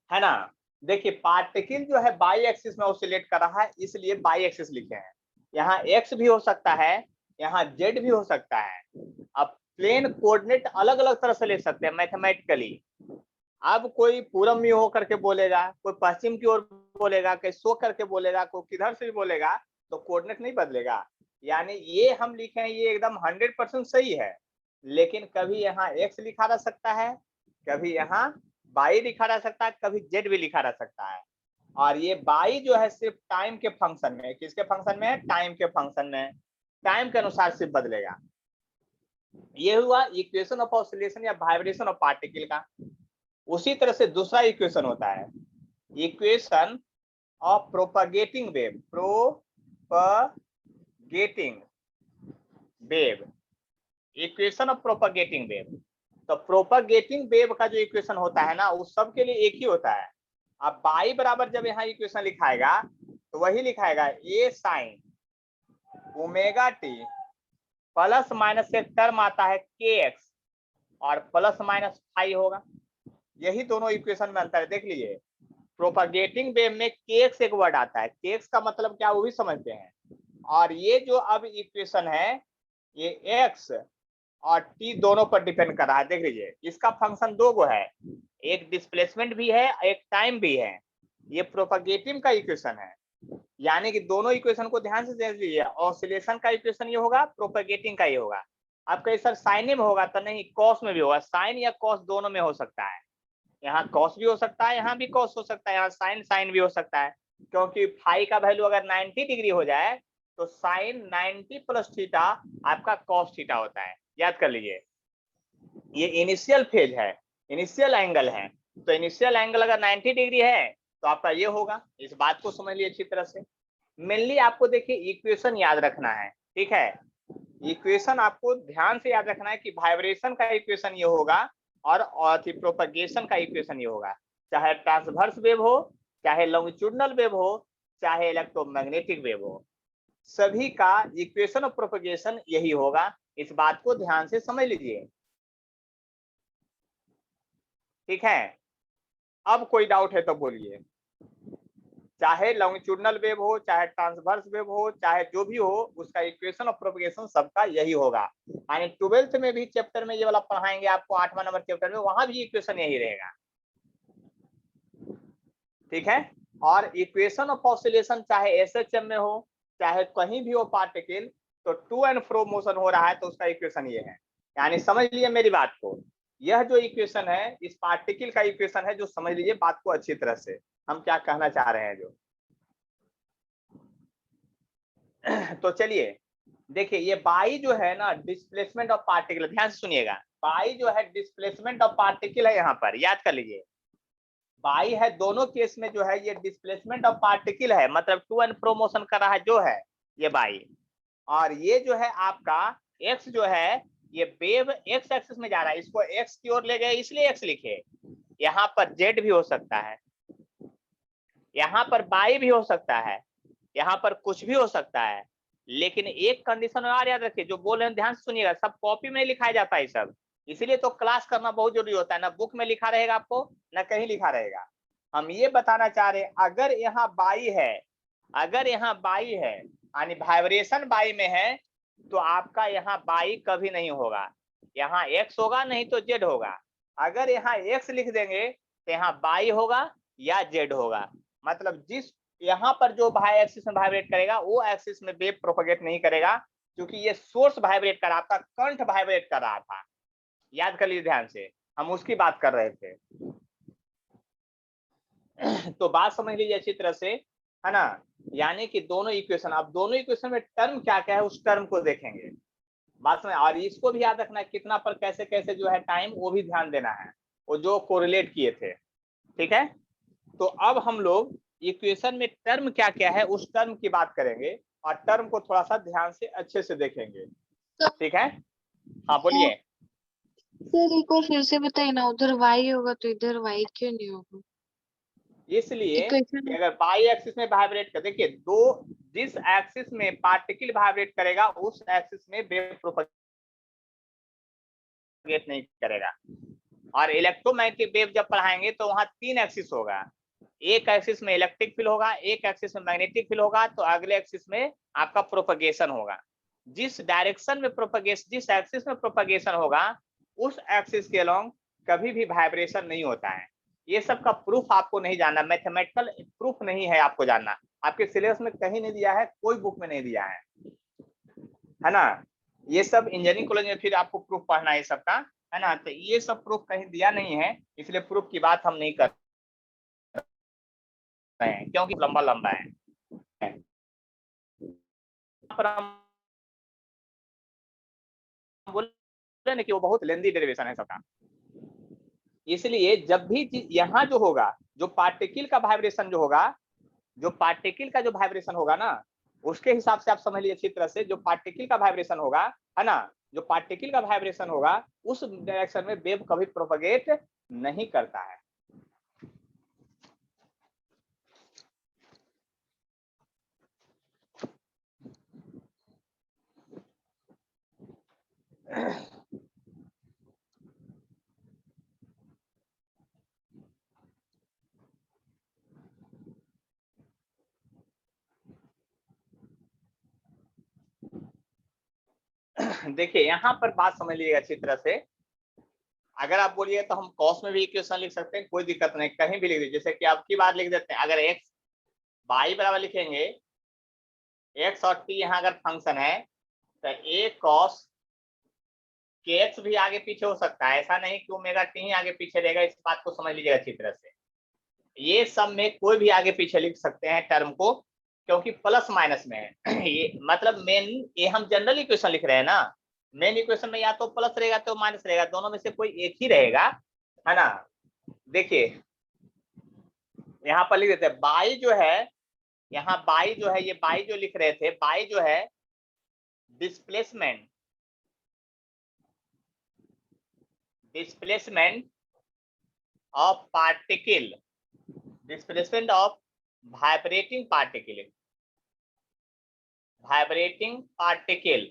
है ना। देखिए पार्टिकल जो है बाई एक्सिस में ऑसिलेट कर रहा है, इसलिए बाई एक्सिस लिखे हैं। यहाँ एक्स भी हो सकता है, यहाँ जेड भी हो सकता है। अब प्लेन कोऑर्डिनेट अलग अलग तरह से ले सकते हैं मैथमेटिकली। अब कोई पूरब में होकर के बोलेगा, कोई पश्चिम की ओर बोलेगा, कहीं शो करके बोलेगा, कोई किधर से भी बोलेगा, तो कोऑर्डिनेट नहीं बदलेगा। यानी ये हम लिखे हैं ये एकदम 100% सही है, लेकिन कभी यहाँ x लिखा रह सकता है, कभी यहाँ y लिखा रह सकता है, कभी z भी लिखा रह सकता है। और ये y जो है सिर्फ टाइम के फंक्शन में, किसके फंक्शन में है, टाइम के फंक्शन में, टाइम के अनुसार सिर्फ बदलेगा। ये हुआ इक्वेशन ऑफ ऑसिलेशन या वाइब्रेशन ऑफ पार्टिकल का। उसी तरह से दूसरा इक्वेशन होता है equation of propagating wave, propagating wave, equation of propagating wave. तो प्रोपगेटिंग वेव का जो इक्वेशन होता है ना, उस सब के लिए एक ही होता है। अब बाई बराबर जब यहाँ इक्वेशन लिखाएगा तो वही लिखाएगा A sine omega T plus minus एक टर्म आता है के एक्स और प्लस माइनस फाई होगा। यही दोनों इक्वेशन में अंतर है, देख लीजिए। प्रोपगेटिंग वेव में के एक्स एक वर्ड आता है, के एक्स का मतलब क्या वो भी समझते हैं। और ये जो अब इक्वेशन है ये एक्स और टी दोनों पर डिपेंड कर रहा है। देख लीजिए इसका फंक्शन दो गो है, एक डिस्प्लेसमेंट भी है, एक टाइम भी है। ये प्रोपगेटिव का इक्वेशन है, यानी कि दोनों इक्वेशन को ध्यान से देख लीजिए। ऑसिलेशन का इक्वेशन ये होगा, प्रोपगेटिंग का ये होगा। अब कहीं सर साइन में होगा तो नहीं, कॉस में भी होगा। साइन या कॉस दोनों में हो सकता है, यहाँ कॉस भी हो सकता है, यहाँ भी कॉस हो सकता है, यहाँ साइन साइन भी हो सकता है। क्योंकि फाई का वैल्यू अगर 90 डिग्री हो जाए तो साइन 90 प्लस थीटा आपका कॉस थीटा होता है, याद कर लीजिए। ये इनिशियल फेज है, इनिशियल एंगल है, तो इनिशियल एंगल अगर 90 डिग्री है तो आपका ये होगा। इस बात को समझ लिए अच्छी तरह से। मेनली आपको देखिए इक्वेशन याद रखना है, ठीक है। इक्वेशन आपको ध्यान से याद रखना है कि वाइब्रेशन का इक्वेशन ये होगा और प्रोपगेशन का इक्वेशन ये होगा। चाहे ट्रांसवर्स वेव हो, चाहे लॉन्गिट्यूडिनल वेव हो, चाहे इलेक्ट्रोमैग्नेटिक वेव हो, सभी का इक्वेशन ऑफ प्रोपगेशन यही होगा। इस बात को ध्यान से समझ लीजिए, ठीक है। अब कोई डाउट है तो बोलिए। चाहे लॉन्गिट्यूडिनल वेव हो, चाहे ट्रांसवर्स वेव हो, चाहे जो भी हो, उसका इक्वेशन ऑफ प्रोपगेशन सबका यही होगा। यानी 12th में भी चैप्टर में ये वाला पढ़ाएंगे आपको, 8वां नंबर चैप्टर में, वहां भी इक्वेशन यही रहेगा, ठीक है। और इक्वेशन ऑफ ऑसिलेशन चाहे एसएचएम में हो, चाहे कहीं भी हो पार्टिकल, तो टू एंड फ्रो मोशन हो रहा है तो उसका इक्वेशन ये है। यानी समझ लिए मेरी बात को। यह जो इक्वेशन है इस पार्टिकल का इक्वेशन है, जो समझ लीजिए बात को अच्छी तरह से, हम क्या कहना चाह रहे हैं जो। तो चलिए देखिए, ये बाई जो है ना डिस्प्लेसमेंट ऑफ पार्टिकल, ध्यान से सुनिएगा। बाई जो है डिस्प्लेसमेंट ऑफ पार्टिकल है, यहाँ पर याद कर लीजिए। बाई है दोनों केस में जो है ये डिस्प्लेसमेंट ऑफ पार्टिकल है, मतलब टू एंड फ्रो मोशन कर रहा है जो है ये बाई। और ये जो है आपका एक्स जो है ये वेव एक्स एक्सिस में जा रहा है, इसको एक्स की ओर ले गए इसलिए एक्स लिखे। यहाँ पर जेड भी हो सकता है, यहाँ पर बाई भी हो सकता है, यहाँ पर कुछ भी हो सकता है। लेकिन एक कंडीशन और याद रखिए, जो बोल रहे हैं ध्यान से सुनिएगा, सब कॉपी में लिखाया जाता है सब, इसीलिए तो क्लास करना बहुत जरूरी होता है। ना बुक में लिखा रहेगा आपको, ना कहीं लिखा रहेगा। हम ये बताना चाह रहे हैं, अगर यहाँ बाई है, अगर यहाँ बाई है यानी वाइब्रेशन बाई में है, तो आपका यहाँ बाई कभी नहीं होगा, यहाँ एक्स होगा नहीं तो जेड होगा। अगर यहाँ एक्स लिख देंगे तो यहाँ बाई होगा या जेड होगा। मतलब जिस यहाँ पर जो बाई एक्सिस में वाइब्रेट करेगा वो एक्सिस में वेव प्रोपगेट नहीं करेगा, क्योंकि ये सोर्स वाइब्रेट कर रहा था, करंट वाइब्रेट कर रहा था। याद कर लीजिए ध्यान से, हम उसकी बात कर रहे थे। तो बात समझ लीजिए अच्छी तरह से, है ना। यानी कि दोनों इक्वेशन, अब दोनों इक्वेशन में टर्म क्या क्या है उस टर्म को देखेंगे, बात समझ। और इसको भी याद रखना है कितना पर कैसे कैसे जो है टाइम, वो भी ध्यान देना है, वो जो कोरिलेट किए थे, ठीक है। तो अब हम लोग इक्वेशन में टर्म क्या क्या है उस टर्म की बात करेंगे, और टर्म को थोड़ा सा ध्यान से अच्छे से देखेंगे, ठीक है। हाँ बोलिए। सर एक बार फिर से बताइए ना, उधर y होगा तो इधर y क्यों नहीं होगा? इसलिए इक्वेशन अगर बाई एक्सिस में वाइब्रेट कर, देखिए दो, जिस एक्सिस में पार्टिकल वाइब्रेट करेगा उस एक्सिस में वेव प्रोपगेट नहीं करेगा। और इलेक्ट्रोमैग्नेटिक वेव जब पढ़ाएंगे तो वहां 3 एक्सिस होगा, एक एक्सिस में इलेक्ट्रिक फील्ड होगा, एक एक्सिस में मैग्नेटिक फील्ड होगा, तो अगले एक्सिस में आपका प्रोपगेशन होगा। जिस डायरेक्शन में प्रोपगेशन, जिस एक्सिस में प्रोपगेशन होगा उस एक्सिस के अलोंग कभी भी वाइब्रेशन नहीं होता है। ये सब का प्रूफ आपको नहीं जानना, मैथमेटिकल प्रूफ नहीं है आपको जानना, आपके सिलेबस में कहीं नहीं दिया है, कोई बुक में नहीं दिया है ना। ये सब इंजीनियरिंग कॉलेज में फिर आपको प्रूफ पढ़ना है सबका, है ना। तो ये सब प्रूफ कहीं दिया नहीं है, इसलिए प्रूफ की बात हम नहीं कर रहे हैं, क्योंकि लंबा लंबा है। पर हम बोले ना कि वो बहुत लेंदी डेरिवेशन है सबका, इसलिए जब भी यहाँ जो होगा, जो पार्टिकल का वाइब्रेशन जो होगा, जो पार्टिकल का जो वाइब्रेशन होगा ना, उसके हिसाब से आप समझ लीजिए अच्छी तरह से, जो पार्टिकल का वाइब्रेशन होगा, है ना, जो पार्टिकल का वाइब्रेशन होगा उस डायरेक्शन में वेव कभी प्रोपगेट नहीं करता है। देखिए यहाँ पर बात समझ लीजिएगा अच्छी तरह से, अगर आप बोलिए तो हम कॉस में भी इक्वेशन लिख सकते हैं, कोई दिक्कत नहीं, कहीं भी लिख दीजिए, जैसे कि आपकी बात लिख देते हैं, अगर एक्स वाई बराबर लिखेंगे, एक्स और टी यहाँ अगर फंक्शन है तो ए कॉस के एक्स भी आगे पीछे हो सकता है, ऐसा नहीं कि ओमेगा टी ही आगे पीछे रहेगा, इस बात को समझ लीजिएगा अच्छी तरह से। ये सब में कोई भी आगे पीछे लिख सकते हैं टर्म को, क्योंकि प्लस माइनस में है। ये मतलब मेन, ये हम जनरल इक्वेशन लिख रहे हैं ना, मेन इक्वेशन में या तो प्लस रहेगा तो माइनस रहेगा, दोनों में से कोई एक ही रहेगा, है ना। देखिए यहाँ पर लिख देते हैं बाई जो है, यहाँ बाई जो है, ये बाई जो लिख रहे थे, बाई जो है displacement, displacement of particle, displacement of vibrating particle, vibrating particle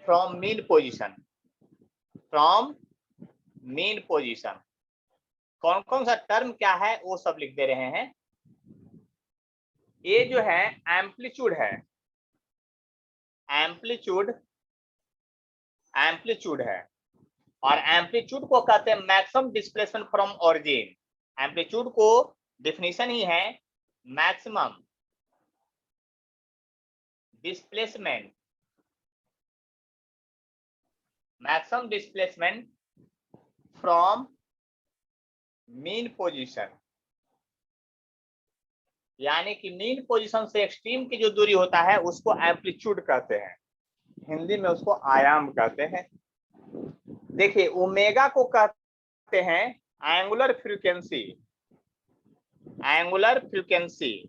from mean position, from mean position. कौन कौन सा टर्म क्या है वो सब लिख दे रहे हैं। ये जो है एम्पलीट्यूड है, एम्पलीट्यूड, एम्पलीट्यूड है, और एम्पलीट्यूड को कहते हैं maximum displacement from origin. Amplitude को डिफिनीशन ही है maximum displacement, maximum displacement from mean position, यानी कि मीन पोजीशन से एक्सट्रीम की जो दूरी होता है उसको एम्पलीट्यूड कहते हैं, हिंदी में उसको आयाम कहते हैं। देखिए ओमेगा को कहते हैं एंगुलर फ्रीक्वेंसी, एंगुलर फ्रीक्वेंसी,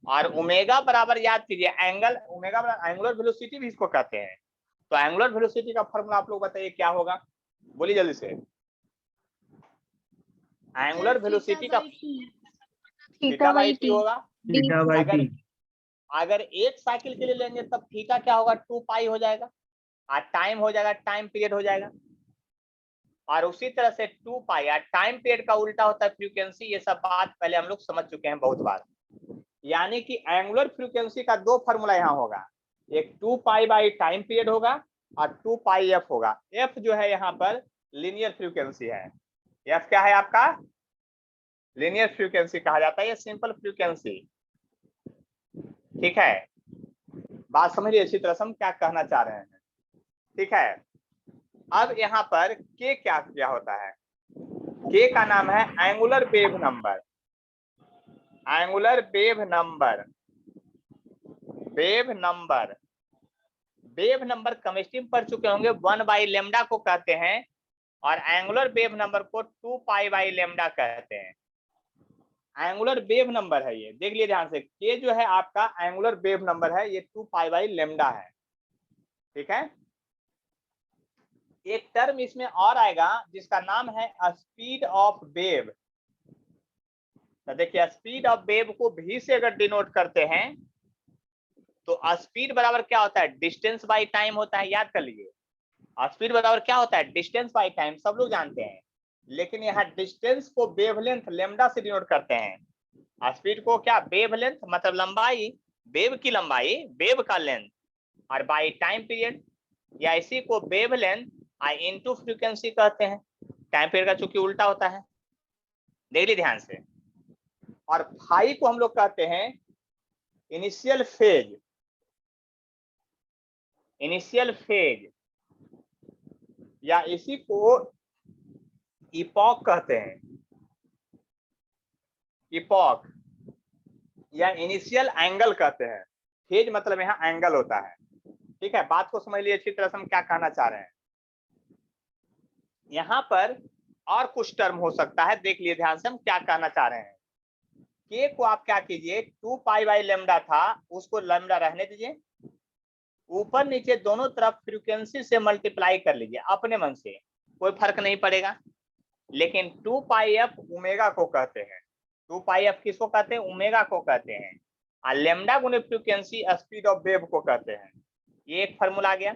और ओमेगा बराबर याद कीजिए एंगल, ओमेगा बराबर एंगुलर वेलोसिटी भी इसको कहते हैं। तो एंगुलर वेलोसिटी का फॉर्मूला आप लोग बताइए क्या होगा, बोलिए जल्दी से। एंगुलर वेलोसिटी का थीटा बाई टी होगा, थीटा बाई टी। अगर एक साइकिल के लिए लेंगे तब थीटा क्या होगा, 2 पाई हो जाएगा, और टाइम हो जाएगा, टाइम पीरियड हो जाएगा, और उसी तरह से 2 पाई और टाइम पीरियड का उल्टा होता है फ्रीक्वेंसी। ये सब बात पहले हम लोग समझ चुके हैं बहुत बार। यानी कि एंगुलर फ्रीक्वेंसी का दो फॉर्मूला यहाँ होगा, एक 2 पाई बाई टाइम पीरियड होगा और 2 पाई एफ होगा। एफ जो है यहाँ पर लीनियर फ्रीक्वेंसी है, एफ क्या है आपका, लीनियर फ्रीक्वेंसी कहा जाता है, ये सिंपल फ्रीक्वेंसी। ठीक है, बात समझिए अच्छी तरह से हम क्या कहना चाह रहे हैं। ठीक है, अब यहाँ पर के क्या क्या होता है, के का नाम है angular wave number, angular wave number, wave number, wave number chemistry में पढ़ चुके होंगे, 1/λ को कहते हैं, और एंगुलर वेव नंबर को 2 पाई/λ कहते हैं। एंगुलर वेव नंबर है ये, देख लिए ध्यान से, के जो है आपका एंगुलर वेव नंबर है, ये 2 पाई/λ है। ठीक है, एक टर्म इसमें और आएगा जिसका नाम है स्पीड ऑफ वेव। तो देखिए स्पीड ऑफ वेव को भी से अगर डिनोट करते हैं तो स्पीड बराबर क्या होता है, डिस्टेंस बाय टाइम होता है, याद कर लीजिए। स्पीड बराबर क्या होता है, डिस्टेंस बाय टाइम, सब लोग जानते हैं, लेकिन यहाँ डिस्टेंस को वेवलेंथ लैम्डा से डिनोट करते हैं। स्पीड को क्या, वेवलेंथ मतलब लंबाई, वेव की लंबाई, वेव का लेंथ, और बाय टाइम पीरियड, या इसी को वेवलेंथ इनटू फ्रीक्वेंसी कहते हैं। टाइम पीरियड का चूंकि उल्टा होता है, देख लीजिए ध्यान से। और फाई को हम लोग कहते हैं इनिशियल फेज, इनिशियल फेज या इसी को इपॉक कहते हैं, इपॉक या इनिशियल एंगल कहते हैं। फेज मतलब यहाँ एंगल होता है, ठीक है। बात को समझ लीजिए अच्छी तरह से हम क्या कहना चाह रहे हैं। यहाँ पर और कुछ टर्म हो सकता है, देख लिए ध्यान से हम क्या कहना चाह रहे हैं। के को आप क्या कीजिए, 2 पाई बाई लेमडा था उसको लेमडा रहने दीजिए, ऊपर नीचे दोनों तरफ फ्रीक्वेंसी से मल्टीप्लाई कर लीजिए अपने मन से, कोई फर्क नहीं पड़ेगा। लेकिन 2 पाई एफ ओमेगा को कहते हैं, 2 पाई एफ किसको कहते हैं, ओमेगा को कहते हैं। और लेमडा गुने फ्रीक्वेंसी स्पीड ऑफ वेव को कहते हैं। ये एक फार्मूला आ गया।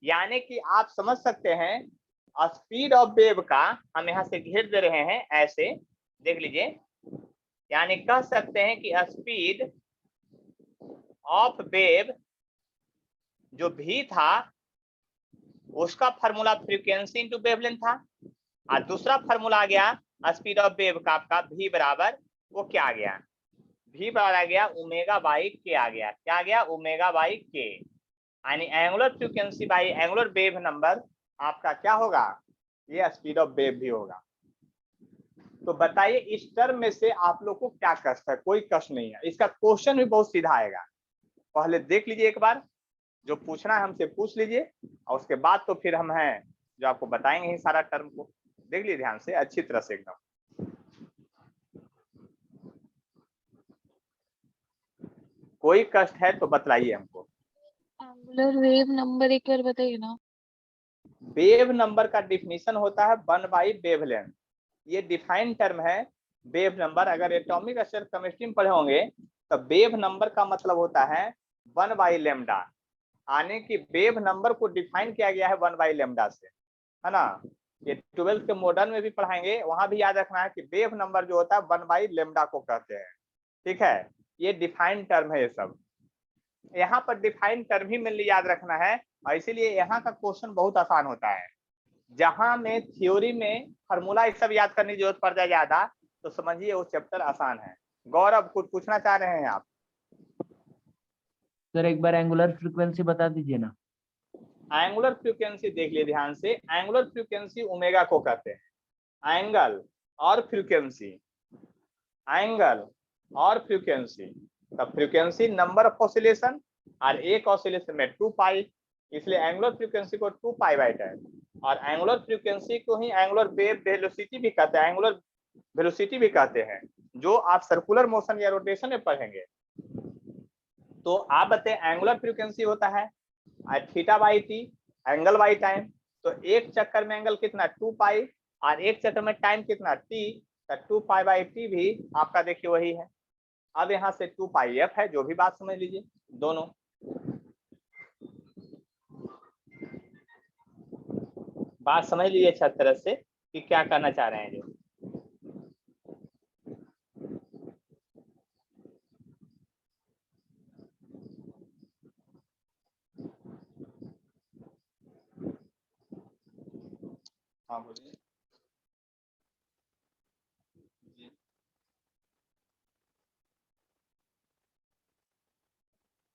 यानी कि आप समझ सकते हैं स्पीड ऑफ वेव का हम यहाँ से घेर दे रहे हैं ऐसे, देख लीजिए। यानी कह सकते हैं कि स्पीड ऑफ वेव जो भी था उसका फार्मूला फ्रीक्वेंसी इंटू वेवलेंथ था, और दूसरा फार्मूला आ गया स्पीड ऑफ वेव का आपका v बराबर, वो क्या आ गया, v बराबर आ गया ओमेगा बाई के आ गया। क्या आ गया, ओमेगा बाई के। यानी angular frequency by angular wave number आपका क्या होगा, ये स्पीड ऑफ वेव भी होगा। तो बताइए इस टर्म में से आप लोग को क्या कष्ट है, कोई कष्ट नहीं है। इसका क्वेश्चन भी बहुत सीधा आएगा, पहले देख लीजिए एक बार, जो पूछना है हमसे पूछ लीजिए, और उसके बाद तो फिर हम हैं जो आपको बताएंगे ही सारा टर्म को। देख लीजिए ध्यान से अच्छी तरह से एकदम। कोई कष्ट है तो बतलाइए हमको। एंगुलर वेव नंबर एक बार बताइए ना। वेव नंबर का डिफिनीशन होता है 1 बाई वेवलेंथ, ये डिफाइंड टर्म है वेव नंबर। अगर एटॉमिक स्ट्रक्चर केमिस्ट्री में पढ़े होंगे तो वेव नंबर का मतलब होता है 1 बाई लेमडा। आने की वेव नंबर को डिफाइन किया गया है 1 बाई लेमडा से, है ना। ये 12th के मॉडर्न में भी पढ़ाएंगे, वहां भी याद रखना है कि वेव नंबर जो होता है 1 बाई लेमडा को कहते हैं, ठीक है। ये डिफाइंड टर्म है ये सब, यहाँ पर डिफाइंड टर्म ही मेनली याद रखना है। और इसीलिए यहाँ का क्वेश्चन बहुत आसान होता है। जहां में थ्योरी में फार्मूला ये सब याद करने की जरूरत पड़ जाए ज्यादा, तो समझिए वो चैप्टर आसान है। गौरव कुछ पूछना चाह रहे हैं आप? सर एक बार एंगुलर फ्रीक्वेंसी बता दीजिए ना। एंगुलर फ्रीक्वेंसी देख लिए ध्यान से, एंगुलर फ्रीक्वेंसी ओमेगा को कहते हैं। एंगल और फ्रीक्वेंसी, एंगल और फ्रीक्वेंसी, तब फ्रीक्वेंसी नंबर ऑफ ऑसिलेशन, और एक ऑसिलेशन में 2 पाई, इसलिए एंगुलर फ्रीक्वेंसी को 2 पाई बाई 10। और एंगुलर फ्रीक्वेंसी को ही एंगुलर वेव वेलोसिटी भी कहते हैं, एंगुलर वेलोसिटी भी कहते हैं, जो आप सर्कुलर मोशन या रोटेशन में पढ़ेंगे। तो आप बताए एंगुलर फ्रीक्वेंसी होता है theta by T, angle by time. तो एक चक्कर में एंगल कितना 2 पाई, और एक चक्कर में टाइम कितना t, तो 2 पाई बाई टी भी आपका देखिए वही है। अब यहाँ से 2 पाई एफ है, जो भी बात समझ लीजिए दोनों। बात समझ लीजिए अच्छा तरह से कि क्या करना चाह रहे हैं जो। हाँ बोलिए जी।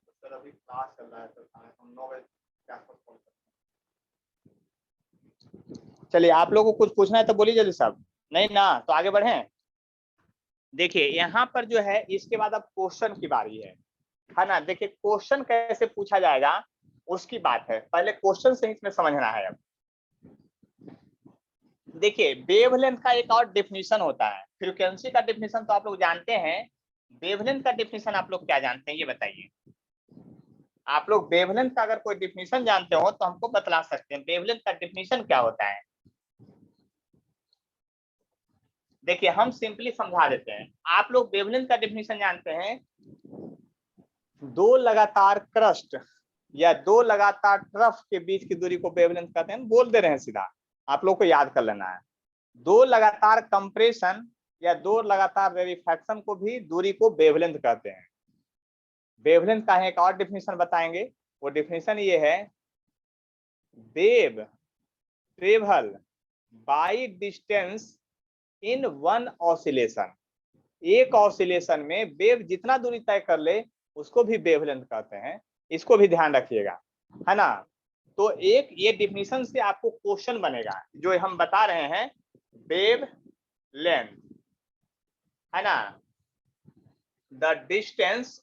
तो सर अभी क्लास चल रहा है, तो हम 9 बजे के आसपास कॉल करते हैं। चलिए आप लोगों को कुछ पूछना है तो बोलिए जल्दी साहब, नहीं ना तो आगे बढ़ें। देखिए यहाँ पर जो है इसके बाद अब क्वेश्चन की बारी है ना। देखिए क्वेश्चन कैसे पूछा जाएगा उसकी बात है, पहले क्वेश्चन से इसमें समझना है। अब देखिए वेवलेंथ का एक और डेफिनेशन होता है, फ्रीक्वेंसी का डेफिनेशन तो आप लोग जानते हैं, वेवलेंथ का डेफिनेशन आप लोग क्या जानते हैं ये बताइए। आप लोग वेवलेंथ का अगर कोई डेफिनेशन जानते हो तो हमको बतला सकते हैं, वेवलेंथ का डेफिनेशन क्या होता है। देखिए हम सिंपली समझा देते हैं। आप लोग वेवलेंथ का डेफिनेशन जानते हैं, दो लगातार क्रस्ट या दो लगातार ट्रफ के बीच की दूरी को वेवलेंथ कहते हैं, बोल दे रहे हैं सीधा, आप लोग को याद कर लेना है। दो लगातार कंप्रेशन या दो लगातार रेरिफैक्शन को भी दूरी को वेवलेंथ कहते हैं। वेवलेंथ का एक और डिफिनेशन बताएंगे, वो डिफिनेशन ये है wave travel by distance in one oscillation. एक ऑसिलेशन में वेव जितना दूरी तय कर ले उसको भी वेवलेंथ कहते हैं, इसको भी ध्यान रखिएगा, है ना। तो एक ये डिफिनीशन से आपको क्वेश्चन बनेगा जो हम बता रहे हैं, वेव लेंथ, है ना, the distance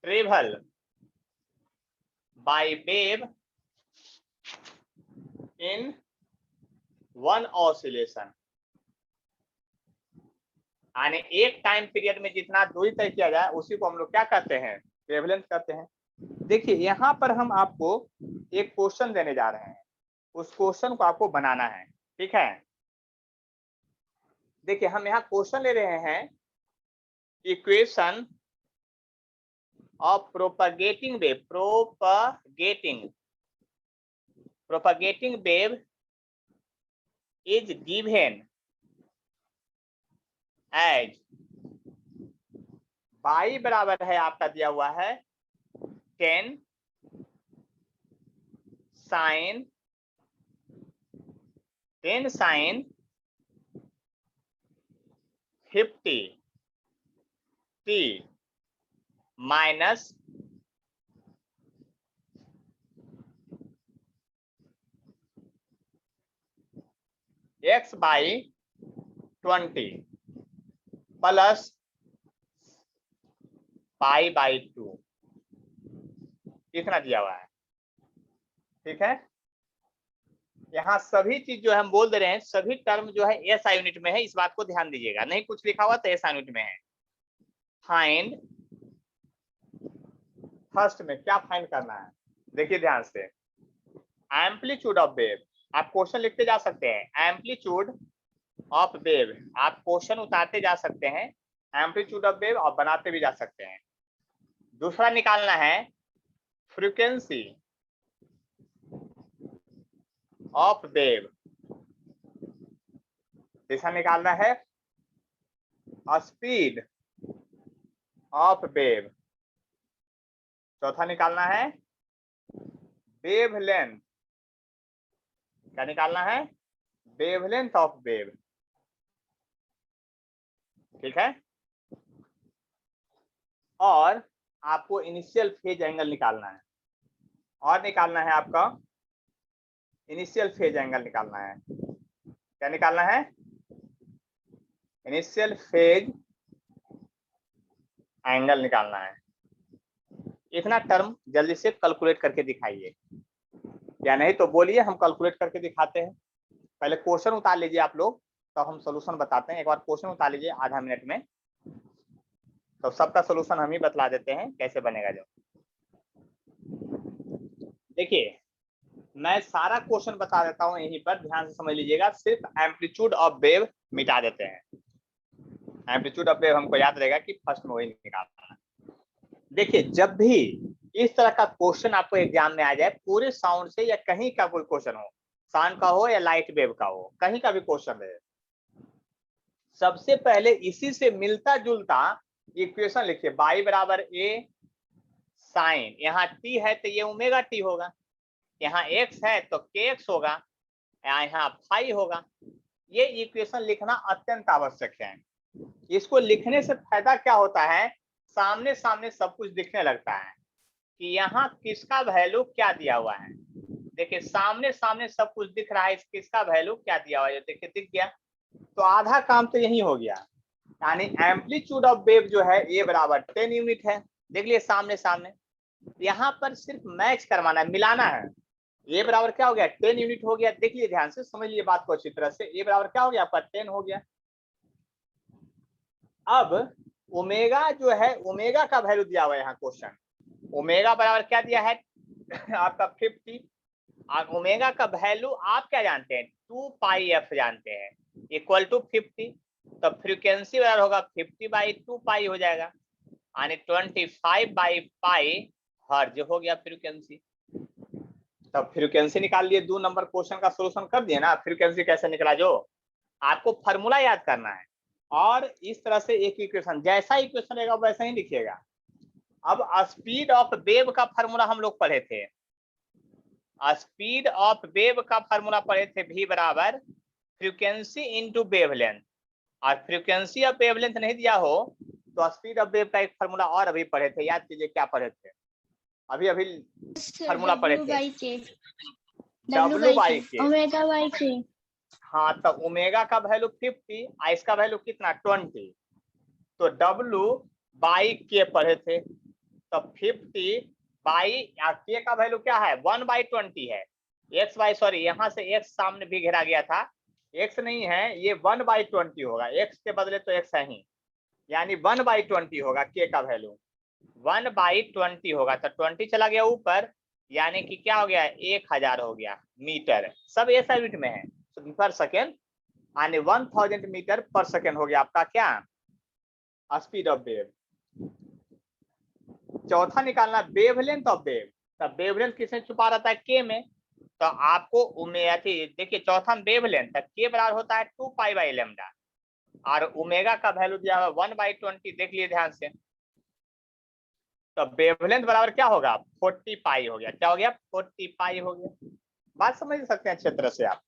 travel by wave in one oscillation, यानी एक टाइम पीरियड में जितना दूरी तय किया जाए उसी को हम लोग क्या कहते हैं, वेवलेंथ कहते हैं। देखिए यहाँ पर हम आपको एक क्वेश्चन देने जा रहे हैं, उस क्वेश्चन को आपको बनाना है, ठीक है। देखिए हम यहाँ क्वेश्चन ले रहे हैं, equation of propagating wave, propagating wave is given as y बराबर है आपका दिया हुआ है 10 sine 50 t minus x by 20 plus pi by 2, इतना दिया हुआ है, ठीक है। यहाँ सभी चीज जो है हम बोल दे रहे हैं, सभी टर्म जो है एसआई यूनिट में है, इस बात को ध्यान दीजिएगा, नहीं कुछ लिखा हुआ तो एसआई यूनिट में है। फाइंड, फर्स्ट में क्या फाइंड करना है, देखिए ध्यान से, एम्पलीट्यूड ऑफ वेव, आप क्वेश्चन लिखते जा सकते हैं, एम्पलीट्यूड ऑफ वेव, आप क्वेश्चन उतारते जा सकते हैं, एम्पलीट्यूड ऑफ वेव और बनाते भी जा सकते हैं। दूसरा निकालना है फ्रीक्वेंसी ऑफ वेव, तीसरा निकालना है स्पीड ऑफ वेव, चौथा निकालना है वेवलेंथ, क्या निकालना है, वेवलेंथ ऑफ वेव, ठीक है। और आपको इनिशियल फेज एंगल निकालना है, और निकालना है आपका इनिशियल फेज एंगल निकालना है, क्या निकालना है, इनिशियल फेज एंगल निकालना है। इतना टर्म जल्दी से कैलकुलेट करके दिखाइए, या नहीं तो बोलिए हम कैलकुलेट करके दिखाते हैं। पहले क्वेश्चन उतार लीजिए आप लोग, तो हम सोल्यूशन बताते हैं। एक बार क्वेश्चन उतार लीजिए आधा मिनट में, तो सबका सोल्यूशन हम ही बतला देते हैं कैसे बनेगा। जो देखिए मैं सारा क्वेश्चन बता देता हूं यहीं पर, ध्यान से समझ लीजिएगा, सिर्फ एम्पलीट्यूड ऑफ वेव मिटा देते हैं। एम्पलीट्यूड ऑफ वेव हमको याद रहेगा कि फर्स्ट में वही निकालना है। देखिए जब भी इस तरह का क्वेश्चन आपको एग्जाम में आ जाए, पूरे साउंड से या कहीं का कोई क्वेश्चन हो, साउंड का हो या लाइट वेव का हो, कहीं का भी क्वेश्चन रहे, सबसे पहले इसी से मिलता जुलता इक्वेशन लिखिए। बाई बराबर ए साइन, यहाँ टी है तो ये ओमेगा टी होगा, यहाँ एक्स है तो के एक्स होगा, यहाँ फाई होगा। ये इक्वेशन लिखना अत्यंत आवश्यक है। इसको लिखने से फायदा क्या होता है, सामने सामने सब कुछ दिखने लगता है कि यहाँ किसका वैल्यू क्या दिया हुआ है। देखिए सामने सामने सब कुछ दिख रहा है, किसका वैल्यू क्या दिया हुआ है, देखिए दिख गया, तो आधा काम तो यही हो गया। यानी एम्पलीट्यूड ऑफ वेव जो है ए बराबर 10 यूनिट है, देख लिए सामने सामने। यहाँ पर सिर्फ मैच करवाना है, मिलाना है। ए बराबर क्या हो गया, 10 यूनिट हो गया, देख लिए ध्यान से, समझ लिए बात को अच्छी तरह से। ए बराबर क्या हो गया आपका, 10 हो गया। अब ओमेगा जो है, ओमेगा का वैल्यू दिया हुआ है यहाँ क्वेश्चन, ओमेगा बराबर क्या दिया है आपका 50, और ओमेगा का वैल्यू आप क्या जानते हैं, 2 पाई एफ जानते हैं, इक्वल टू 50, तो फ्रीक्वेंसी बराबर होगा 50/2 पाई हो जाएगा, यानी 25/पाई हर्ज हो गया फ्रीक्वेंसी। तब फ्रीक्वेंसी निकाल लिए, 2 नंबर क्वेश्चन का सोल्यूशन कर दिए ना। फ्रीक्वेंसी कैसे निकला, जो आपको फॉर्मूला याद करना है, और इस तरह से एक इक्वेशन, जैसा इक्वेशन रहेगा वैसा ही लिखिएगा। अब स्पीड ऑफ वेव का फॉर्मूला हम लोग पढ़े थे, स्पीड ऑफ वेव का फॉर्मूला पढ़े थे, v बराबर फ्रीक्वेंसी इंटू वेवलेंथ। और फ्रीक्वेंसी ऑफ वेवलेंथ नहीं दिया हो तो स्पीड ऑफ वेव का एक फॉर्मूला और अभी पढ़े थे, याद कीजिए क्या पढ़े थे, अभी अभी फॉर्मूला पढ़े थे, W/K, ओमेगा बाई के। हाँ तो ओमेगा का वैल्यू 50 और इसका वैल्यू कितना 20, तो W/K पढ़े थे, तो 50 बाई K का वैल्यू क्या है 1/20 है, सॉरी यहाँ से x सामने भी घेरा गया था, x नहीं है ये 1/20 होगा, x के बदले तो x है ही, यानी 1/20 होगा k का वैल्यू 1/20 होगा, तो 20 चला गया ऊपर, यानी कि क्या हो गया 1000 हो गया मीटर, सब SI यूनिट में है पर सेकेंड, यानी 1000 मीटर पर सेकेंड हो गया आपका क्या स्पीड ऑफ वेव। चौथा निकालना वेवलेंथ ऑफ वेव, तब वेवलेंथ किसमें छुपा रहता है k में, तो आपको देखिए चौथा वेवलेंथ k बराबर होता है 2π/λ और ओमेगा का वैल्यू दिया हुआ 1/20, देख लिए ध्यान से, तो वेवलेंथ बराबर क्या होगा 40 पाई हो गया, क्या हो गया 40 पाई हो गया, बात समझ सकते हैं अच्छे तरह से आप।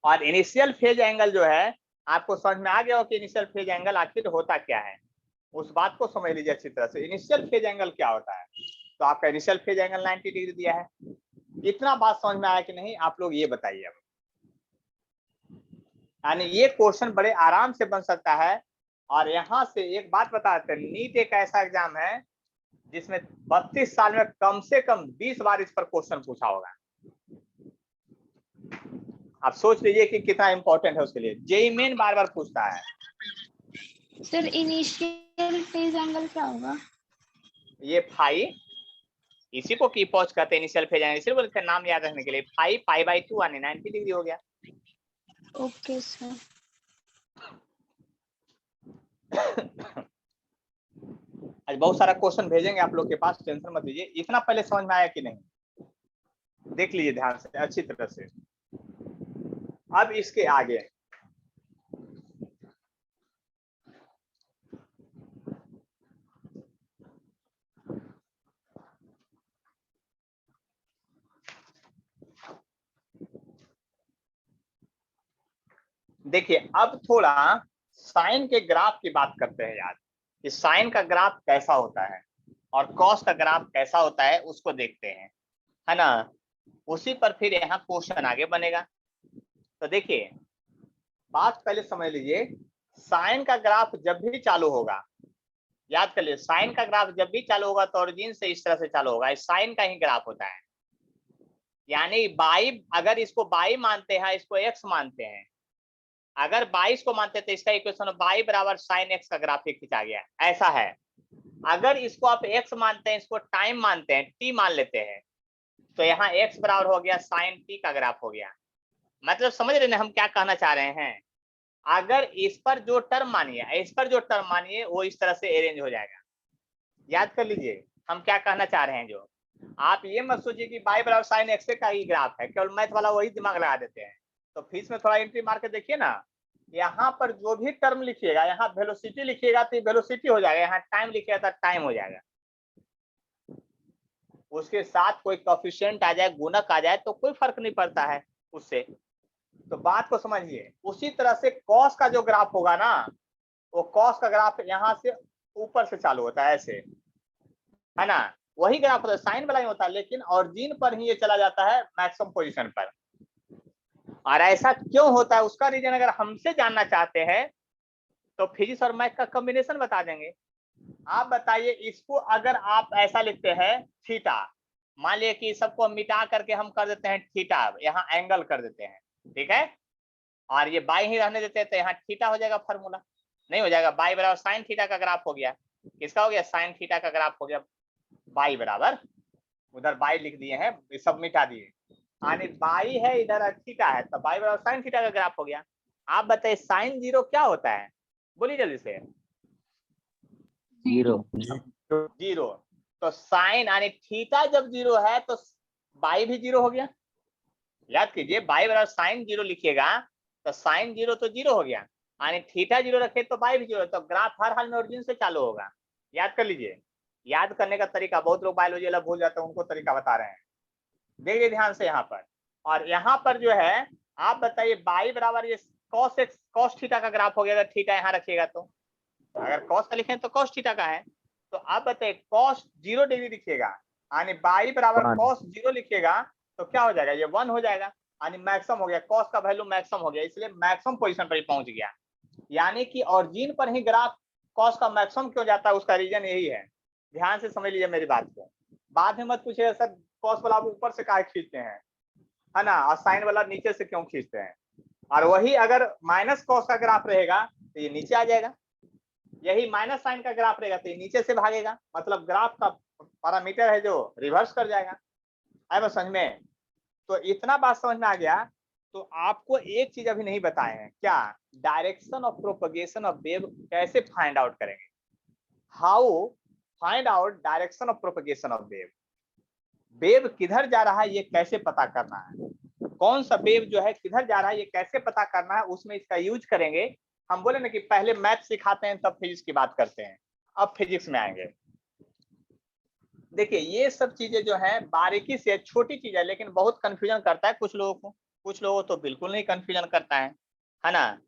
और इनिशियल फेज एंगल जो है आपको समझ में आ गया हो कि इनिशियल फेज एंगल आखिर होता क्या है, उस बात को समझ लीजिए अच्छी तरह से, इनिशियल फेज एंगल क्या होता है, तो आपका इनिशियल फेज एंगल 90 डिग्री दिया है, इतना बात समझ में आया कि नहीं आप लोग ये बताइए अब, यानी ये क्वेश्चन बड़े आराम से बन सकता है। और यहाँ से एक बात बताते हैं, नीट एक ऐसा एग्जाम है जिसमें 32 साल में कम से कम 20 बार इस पर क्वेश्चन पूछा होगा, आप सोच लीजिए कि कितना इंपॉर्टेंट है उसके लिए, जेईई मेन बार बार पूछता है। सर इनिशियल फेज एंगल क्या होगा? ये फाई, इसी को की पॉज कहते हैं इनिशियल फेज एंगल, इसी बोलते हैं नाम याद रखने के लिए, फाई π/2 यानी 90 डिग्री हो गया। Okay sir. आज बहुत सारा क्वेश्चन भेजेंगे आप लोग के पास, टेंशन मत लीजिए, इतना पहले समझ में आया कि नहीं देख लीजिए ध्यान से अच्छी तरह से। अब इसके आगे देखिए, अब थोड़ा साइन के ग्राफ की बात करते हैं यार, कि साइन का ग्राफ कैसा होता है और कॉस का ग्राफ कैसा होता है उसको देखते हैं, है ना, उसी पर फिर यहाँ क्वेश्चन आगे बनेगा। तो देखिए बात पहले समझ लीजिए, साइन का ग्राफ जब भी चालू होगा, याद कर लीजिए साइन का ग्राफ जब भी चालू होगा तो ओरिजिन से इस तरह से चालू होगा, इस साइन का ही ग्राफ होता है, यानी बाई, अगर इसको बाई मानते हैं इसको एक्स मानते हैं, अगर 22 को मानते हैं तो इसका इक्वेशन बाई बराबर साइन एक्स का ग्राफ खींचा गया, ऐसा है। अगर इसको आप एक्स मानते हैं, इसको टाइम मानते हैं, टी मान लेते हैं, तो यहाँ एक्स बराबर हो गया साइन टी का ग्राफ हो गया। मतलब समझ रहे हैं हम क्या कहना चाह रहे हैं, अगर इस पर जो टर्म मानिए, इस पर जो टर्म मानिए वो इस तरह से अरेंज हो जाएगा। याद कर लीजिए हम क्या कहना चाह रहे हैं, जो आप ये मत सोचिए कि बाई बराबर साइन एक्स का ही ग्राफ है, केवल मैथ वाला वही दिमाग लगा देते हैं। तो फीस में थोड़ा एंट्री मार के देखिए ना, यहाँ पर जो भी टर्म लिखिएगा, यहाँ वेलोसिटी लिखिएगा तो वेलोसिटी हो जाएगा, यहाँ टाइम लिखिएगा तो टाइम हो जाएगा, उसके साथ कोई कोएफिशिएंट आ जाए, गुणक आ जाए तो कोई फर्क नहीं पड़ता है उससे। तो बात को समझिए, उसी तरह से कॉस का जो ग्राफ होगा ना, वो कॉस का ग्राफ यहाँ से ऊपर से चालू होता है ऐसे, है ना, वही ग्राफ होता है, साइन वाला ही होता है, लेकिन ऑरिजिन पर ही ये चला जाता है मैक्सिमम पोजीशन पर। और ऐसा क्यों होता है उसका रीजन अगर हमसे जानना चाहते हैं तो फिजिक्स और मैथ का कॉम्बिनेशन बता देंगे। आप बताइए, इसको अगर आप ऐसा लिखते हैं थीटा, मान लिया कि सबको मिटा करके हम कर देते हैं थीटा, यहाँ एंगल कर देते हैं, ठीक है, और ये बाई ही रहने देते हैं तो यहाँ थीटा हो जाएगा, फॉर्मूला नहीं हो जाएगा, बाई बराबर साइन थीटा का ग्राफ हो गया, किसका हो गया साइन थीटा का ग्राफ हो गया, बाई बराबर, उधर बाई लिख दिए हैं, सब मिटा दिए, यानी बाई है इधर थीटा है, तो बाई बराबर साइन थीटा का ग्राफ हो गया। आप बताइए साइन जीरो क्या होता है, बोलिए जल्दी से। जीरो। जीरो, तो साइन यानी थीटा जब जीरो है तो बाई भी जीरो हो गया। याद कीजिए बाई बराबर साइन जीरो लिखिएगा तो साइन जीरो तो जीरो हो गया, यानी थीटा जीरो रखे तो बाई भी जीरो, तो ग्राफ हर हाल में ओरिजिन से चालू होगा। याद कर लीजिए, याद करने का तरीका, बहुत लोग बायोलॉजी वाला भूल जाते हैं, उनको तरीका बता रहे हैं। देखिए ध्यान से यहाँ पर, और यहाँ पर जो है आप बताइए बाई बराबर ये cos x cos थीटा का ग्राफ हो गया, अगर थीटा यहाँ रखिएगा तो, अगर cos का लिखें तो cos थीटा का है, तो आप बताइए cos 0 डिग्री लिखिएगा, यानी बाई बराबर cos 0 लिखिएगा तो क्या हो जाएगा, ये 1 हो जाएगा, यानी मैक्सिमम हो गया, cos का वैल्यू मैक्सिमम हो गया, इसलिए मैक्सिमम पोजीशन पर ही पहुंच गया। यानी कि ऑरिजिन पर ही ग्राफ cos का मैक्सिमम क्यों जाता है, उसका रीजन यही है। ध्यान से समझ लीजिए मेरी बात को, बाद में मत पूछिएगा सर cos वाला आप ऊपर से काहे खींचते हैं, है ना, और साइन वाला नीचे से क्यों खींचते हैं, और वही अगर माइनस cos का ग्राफ रहेगा तो ये नीचे आ जाएगा, यही माइनस साइन का ग्राफ रहेगा तो ये नीचे से भागेगा, मतलब ग्राफ का पैरामीटर है जो रिवर्स कर जाएगा। आए बस समझ में, तो इतना बात समझ में आ गया। तो आपको एक चीज अभी नहीं बताए हैं, क्या, direction of propagation of wave कैसे फाइंड आउट करेंगे, how find out direction of propagation of wave, wave किधर जा रहा है ये कैसे पता करना है, कौन सा वेव जो है किधर जा रहा है ये कैसे पता करना है, उसमें इसका यूज करेंगे। हम बोले ना कि पहले मैथ सिखाते हैं तब फिजिक्स की बात करते हैं, अब फिजिक्स में आएंगे। देखिए ये सब चीजें जो है बारीकी से, छोटी चीज है लेकिन बहुत कंफ्यूजन करता है कुछ लोगों को, कुछ लोगों को तो बिल्कुल नहीं कंफ्यूजन करता है ना।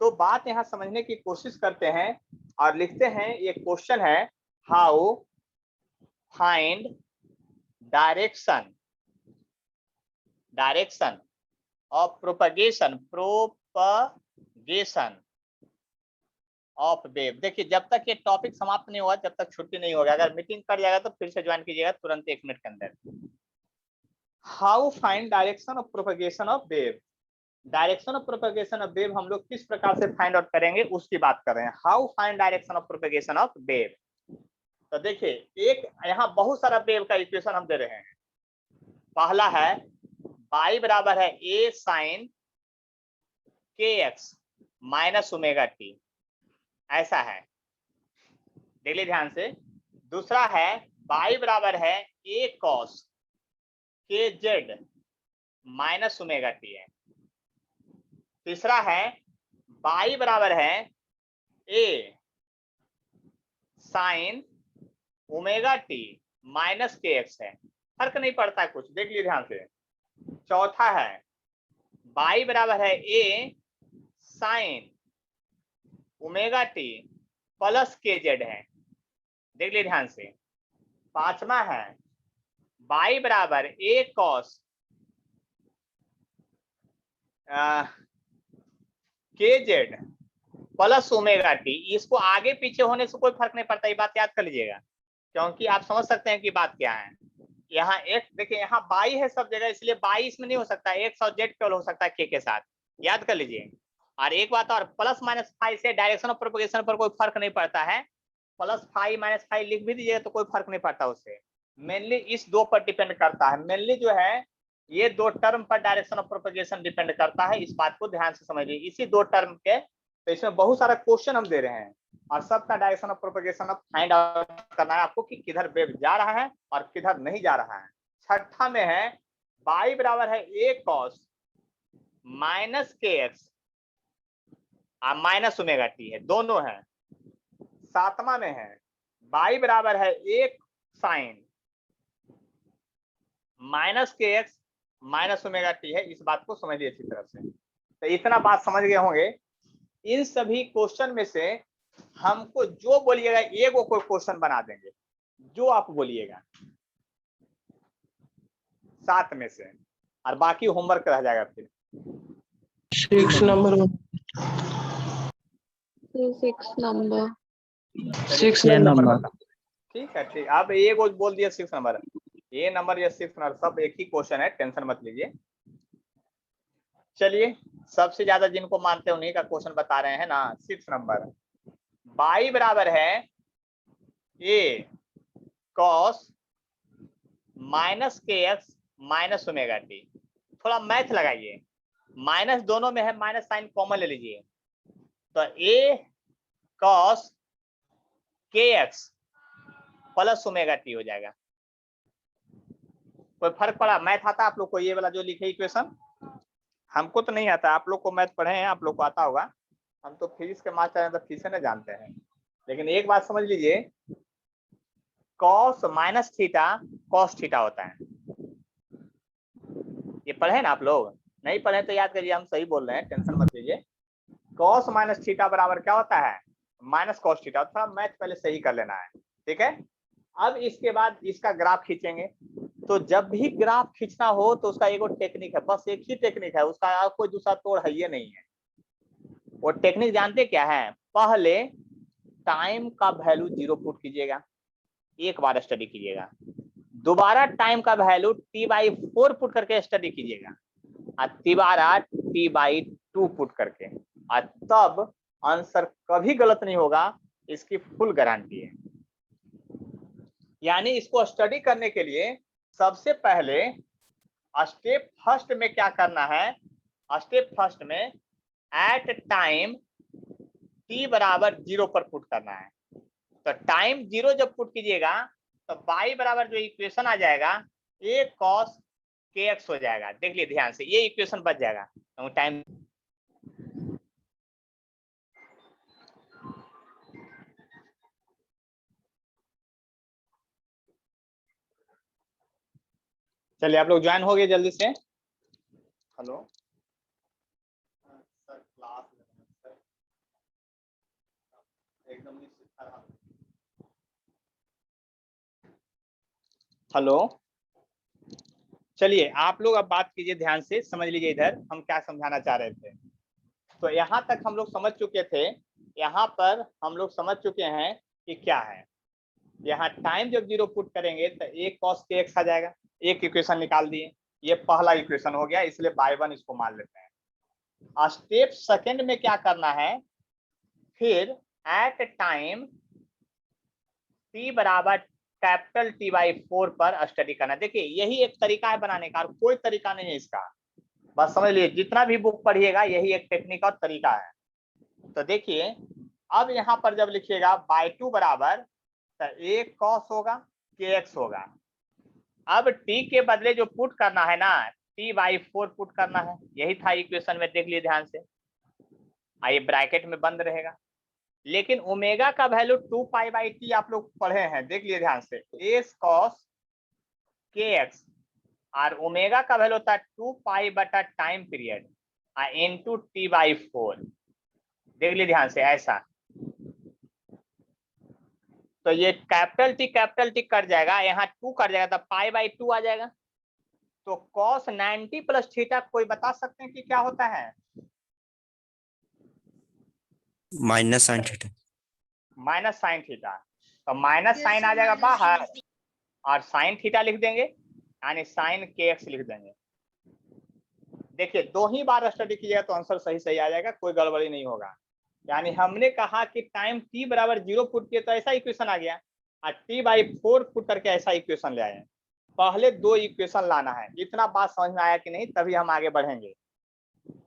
तो बात यहाँ समझने की कोशिश करते हैं और लिखते हैं, ये क्वेश्चन है, how find direction of propagation of wave. देखिए जब तक ये टॉपिक समाप्त नहीं हुआ जब तक छुट्टी नहीं होगा, अगर मीटिंग कर जाएगा तो फिर से ज्वाइन कीजिएगा तुरंत 1 मिनट के अंदर। How find direction of propagation of wave, direction of propagation of wave हम लोग किस प्रकार से फाइंड आउट करेंगे उसकी बात कर रहे हैं, how find direction of propagation of wave. तो देखिए एक यहाँ बहुत सारा वेव का इक्वेशन हम दे रहे हैं, पहला है बाई बराबर है a sin kx minus omega T, ऐसा है, देख लीजिए ध्यान से। दूसरा है बाई बराबर है a cos kz minus omega T है। तीसरा है बाई बराबर है a sin omega T minus kx है, फर्क नहीं पड़ता है कुछ, देख लीजिए ध्यान से। चौथा है बाई बराबर है a sin omega T plus के जेड है, देख लीजिए ध्यान से। पांचवा है बाई बराबर a cos के जेड प्लस ओमेगा टी, इसको आगे पीछे होने से कोई फर्क नहीं पड़ता, ये बात याद कर लीजिएगा, क्योंकि आप समझ सकते हैं कि बात क्या है। यहाँ एक देखिए यहाँ बाई है सब जगह, इसलिए बाई इसमें नहीं हो सकता, एक सौ जेड केवल हो सकता है के साथ, याद कर लीजिए। और एक बात और, प्लस माइनस फाइव से डायरेक्शन ऑफ प्रोपगेशन पर कोई फर्क नहीं पड़ता है, प्लस फाइव माइनस फाइव लिख भी दीजिएगा तो कोई फर्क नहीं पड़ता उससे, मेनली इस दो पर डिपेंड करता है, मेनली जो है ये दो टर्म पर डायरेक्शन ऑफ प्रोपगेशन डिपेंड करता है, इस बात को ध्यान से समझिए, इसी दो टर्म के। तो इसमें बहुत सारा क्वेश्चन हम दे रहे हैं और सबका direction of propagation of find out करना है आपको कि किधर वेव जा रहा है और किधर नहीं जा रहा है। छठा में है बाई बराबर है a cos माइनस के एक्स माइनस ओमेगा टी है, दोनों है। सातवां में है बाई बराबर है a साइन माइनस के एक्स माइनस ओमेगा टी है, इस बात को समझिए अच्छी तरह से। तो इतना बात समझ गए होंगे। इन सभी क्वेश्चन में से हमको जो बोलिएगा एक कोई क्वेश्चन बना देंगे, जो आप बोलिएगा 7 में से, और बाकी होमवर्क रह जाएगा फिर। 6 नंबर 6 नंबर बता, ठीक है ठीक, आप एक बोल दिया 6 नंबर, ये नंबर या 6 नंबर सब एक ही क्वेश्चन है, टेंशन मत लीजिए। चलिए सबसे ज्यादा जिनको मानते हैं उन्हीं का क्वेश्चन बता रहे हैं ना, 6 नंबर। बाई बराबर है a cos माइनस के एक्स माइनस ओमेगा टी, थोड़ा मैथ लगाइए, माइनस दोनों में है, माइनस साइन कॉमन ले लीजिए, तो a cos के एक्स प्लस ओमेगा टी हो जाएगा। कोई फर्क पड़ा, मैथ आता आप लोग को, ये वाला जो लिखे इक्वेशन, हमको तो नहीं आता, आप लोग को मैथ पढ़े हैं, आप लोग को आता होगा, हम तो फिजिक्स के मास्टर हैं तो किसे न जानते हैं। लेकिन एक बात समझ लीजिए, cos minus theta cos theta होता है, ये पढ़े ना आप लोग? नहीं पढ़े तो याद करिए, हम सही बोल रहे हैं, टेंशन मत लीजिए। cos माइनस थीटा बराबर क्या होता है? Minus cos theta. थोड़ा मैथ पहले सही कर लेना है, ठीक है। अब इसके बाद इसका ग्राफ खींचेंगे। तो जब भी ग्राफ खींचना हो तो उसका एक टेक्निक है, बस एक ही टेक्निक है, उसका कोई दूसरा तोड़ है ये नहीं है। वो टेक्निक जानते क्या है? पहले टाइम का वैल्यू 0 पुट कीजिएगा, एक बार स्टडी कीजिएगा। दोबारा टाइम का वैल्यू t/4 पुट करके स्टडी कीजिएगा, और दोबारा t/2 पुट करके, और तब आंसर कभी गलत नहीं होगा, इसकी फुल गारंटी है। यानी इसको स्टडी करने के लिए सबसे पहले स्टेप फर्स्ट में क्या करना है? स्टेप फर्स्ट में एट टाइम t बराबर 0 पर पुट करना है। तो टाइम 0 जब पुट कीजिएगा तो y बराबर जो इक्वेशन आ जाएगा a cos kx हो जाएगा। देख लिए ध्यान से, ये इक्वेशन बच जाएगा। तो टाइम चलिए आप लोग ज्वाइन हो गए जल्दी से। हेलो सर, क्लास एकदम हेलो, चलिए आप लोग अब बात कीजिए, ध्यान से समझ लीजिए इधर हम क्या समझाना चाह रहे थे। तो यहाँ तक हम लोग समझ चुके थे, यहाँ पर हम लोग समझ चुके हैं कि क्या है। यहाँ टाइम जब 0 पुट करेंगे तो एक cos kx आ जाएगा, एक इक्वेशन निकाल दिए, ये पहला इक्वेशन हो गया, इसलिए y1 इसको मान लेते हैं। स्टेप सेकंड में क्या करना है? फिर एट टाइम t बराबर कैपिटल T/4 पर स्टडी करना। देखिए यही एक तरीका है बनाने का, और कोई तरीका नहीं है इसका, बस समझ लीजिए। जितना भी बुक पढ़िएगा यही एक टेक्निक और तरीका है। तो देखिए अब यहाँ पर जब लिखिएगा y2 बराबर, तो एक cos होगा, kx होगा। अब t के बदले जो पुट करना है ना, t/4 पुट करना है, यही था इक्वेशन में, देख लिए ध्यान से। आइए ब्रैकेट में बंद रहेगा, लेकिन ओमेगा का वैल्यू 2π/t आप लोग पढ़े हैं, देख लिए ध्यान से, a cos kx, और ओमेगा का वैल्यू होता है 2π बटा टाइम पीरियड इनटू t/4। देख लिए ध्यान से ऐसा। तो ये कैपिटल टी कट जाएगा, यहाँ 2 कट जाएगा, तो π/2 आ जाएगा। तो cos 90 प्लस थीटा कोई बता सकते हैं कि क्या होता है? Minus sine theta. Minus sine theta. तो माइनस साइन आ जाएगा बाहर, और साइन थीटा लिख देंगे, यानी साइन kx लिख देंगे। देखिए 2 ही बार स्टडी कीजिएगा तो आंसर सही सही आ जाएगा, कोई गड़बड़ी नहीं होगा। यानी हमने कहा कि टाइम t बराबर 0 पुट किए तो ऐसा इक्वेशन आ गया, और t/4 पुट करके ऐसा इक्वेशन ले आए। पहले 2 इक्वेशन लाना है। इतना बात समझ में आया कि नहीं? तभी हम आगे बढ़ेंगे।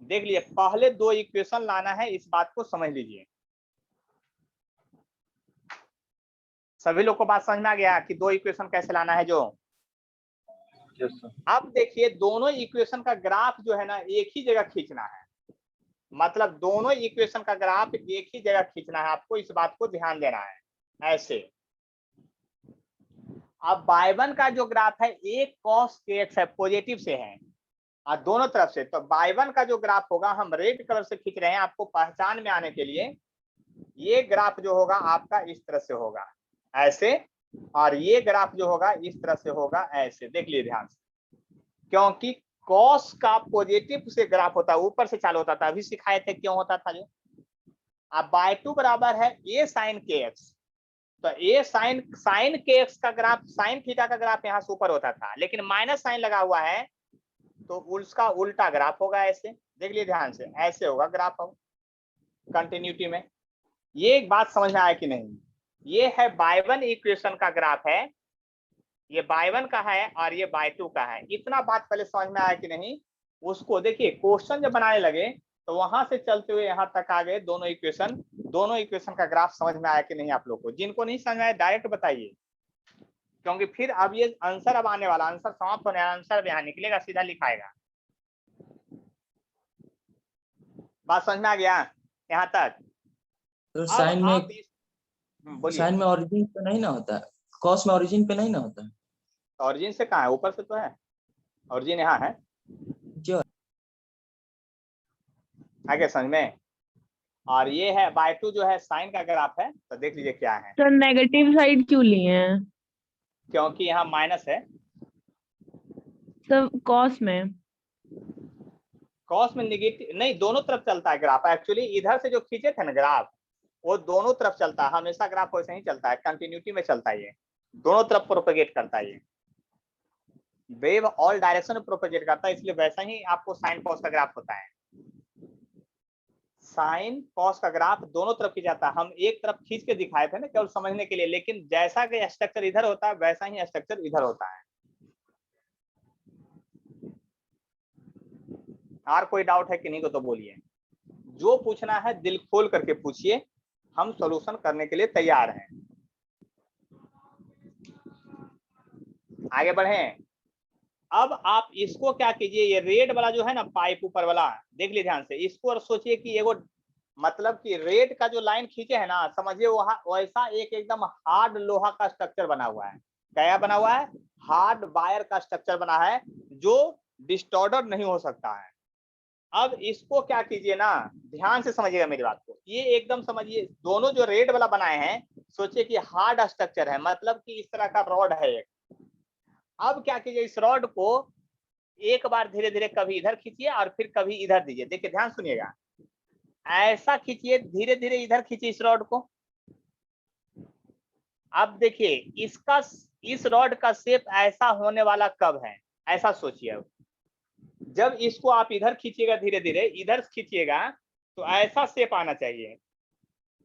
देख लिए, पहले 2 इक्वेशन लाना है, इस बात को समझ लीजिए। सभी लोग को बात समझ में आ गया कि 2 इक्वेशन कैसे लाना है जो? अब देखिए दोनों इक्वेशन का ग्राफ जो है ना एक ही जगह खींचना है, मतलब दोनों इक्वेशन का ग्राफ एक ही जगह खींचना है, आपको इस बात को ध्यान देना है। ऐसे अब y1 का जो ग्राफ है एक cos kx है, पॉजिटिव से है, और दोनों तरफ से। तो y1 का जो ग्राफ होगा, हम रेड कलर से खींच रहे हैं आपको पहचान में आने के लिए। ये ग्राफ जो होगा आपका इस तरह से होगा ऐसे, और ये ग्राफ जो होगा इस तरह से होगा ऐसे। देख लिए ध्यान से, क्योंकि cos का पॉजिटिव से ग्राफ होता है, ऊपर से चालू होता था, अभी सिखाए थे क्यों होता था जो। अब y2 बराबर है a sin kx, तो a sin kx का ग्राफ, sin थीटा का ग्राफ यहाँ से ऊपर होता था, लेकिन माइनस साइन लगा हुआ है तो उसका उल्टा ग्राफ होगा ऐसे। देख लिए ध्यान से, ऐसे होगा ग्राफ होगा कंटिन्यूटी में। ये एक बात समझ में आया कि नहीं? ये है y1 इक्वेशन का ग्राफ है, ये y1 का है और ये y2 का है। इतना बात पहले समझ में आया कि नहीं? उसको देखिए क्वेश्चन जब बनाने लगे तो वहां से चलते हुए यहाँ तक आ गए। दोनों इक्वेशन का ग्राफ समझ में आया कि नहीं आप लोग को? जिनको नहीं समझ में आया डायरेक्ट बताइए, क्योंकि फिर अब ये आंसर अब आने वाला, आंसर समाप्त होने वाला, आंसर यहाँ निकलेगा, सीधा लिखाएगा। बात समझ में आ गया यहाँ तक? तो साइन में ओरिजिन पे नहीं ना होता, कॉस में ओरिजिन पे नहीं ना होता। ओरिजिन से कहाँ है? ऊपर से तो है, ओरिजिन यहाँ है। आगे समझ में। और ये है y2 जो है साइन का ग्राफ है, तो देख लीजिए क्या है, सर नेगेटिव साइड क्यों लिए हैं? क्योंकि यहाँ माइनस है। सब कॉस में। कॉस में निगेटिव नहीं, दोनों तरफ चलता है ग्राफ। एक्चुअली इधर से जो खींचे थे ना ग्राफ, वो दोनों तरफ चलता है हमेशा। ग्राफ वैसे ही चलता है, कंटिन्यूटी में चलता है, ये दोनों तरफ प्रोपेगेट करता है। ये वेव ऑल डायरेक्शन में प्रोपेगेट करता है, इसलिए वैसा ही आपको साइन कॉस का ग्राफ होता है। साइन कॉस का ग्राफ दोनों तरफ खींचा जाता है। हम एक तरफ खींच के दिखाए थे ना केवल समझने के लिए, लेकिन जैसा कि स्ट्रक्चर इधर होता है वैसा ही स्ट्रक्चर इधर होता है। और कोई डाउट है कि नहीं को तो बोलिए, जो पूछना है दिल खोल करके पूछिए, हम सॉल्यूशन करने के लिए तैयार हैं। आगे बढ़ें। अब आप इसको क्या कीजिए, ये रेड वाला जो है ना पाइप ऊपर वाला, देख लीजिए ध्यान से इसको, और सोचिए कि एगो मतलब कि रेड का जो लाइन खींचे है ना, समझिए वहां वैसा एक एकदम हार्ड लोहा का स्ट्रक्चर बना हुआ है। क्या बना हुआ है? हार्ड वायर का स्ट्रक्चर बना है जो डिस्टॉर्डेड नहीं हो सकता है। अब इसको क्या कीजिए ना, ध्यान से समझिएगा मेरी बात को, ये एकदम समझिए, दोनों जो रेड वाला बनाए हैं, सोचिए कि हार्ड स्ट्रक्चर है, मतलब कि इस तरह का रॉड है एक। अब क्या कीजिए, इस रॉड को एक बार धीरे धीरे कभी इधर खींचिए और फिर कभी इधर दीजिए। देखिए ध्यान सुनिएगा, ऐसा खींचिए, धीरे धीरे इधर खींचिए इस रॉड को। अब देखिए इसका, इस रॉड का शेप ऐसा होने वाला कब है, ऐसा सोचिए। अब जब इसको आप इधर खींचिएगा, धीरे धीरे इधर खींचिएगा, तो ऐसा शेप आना चाहिए।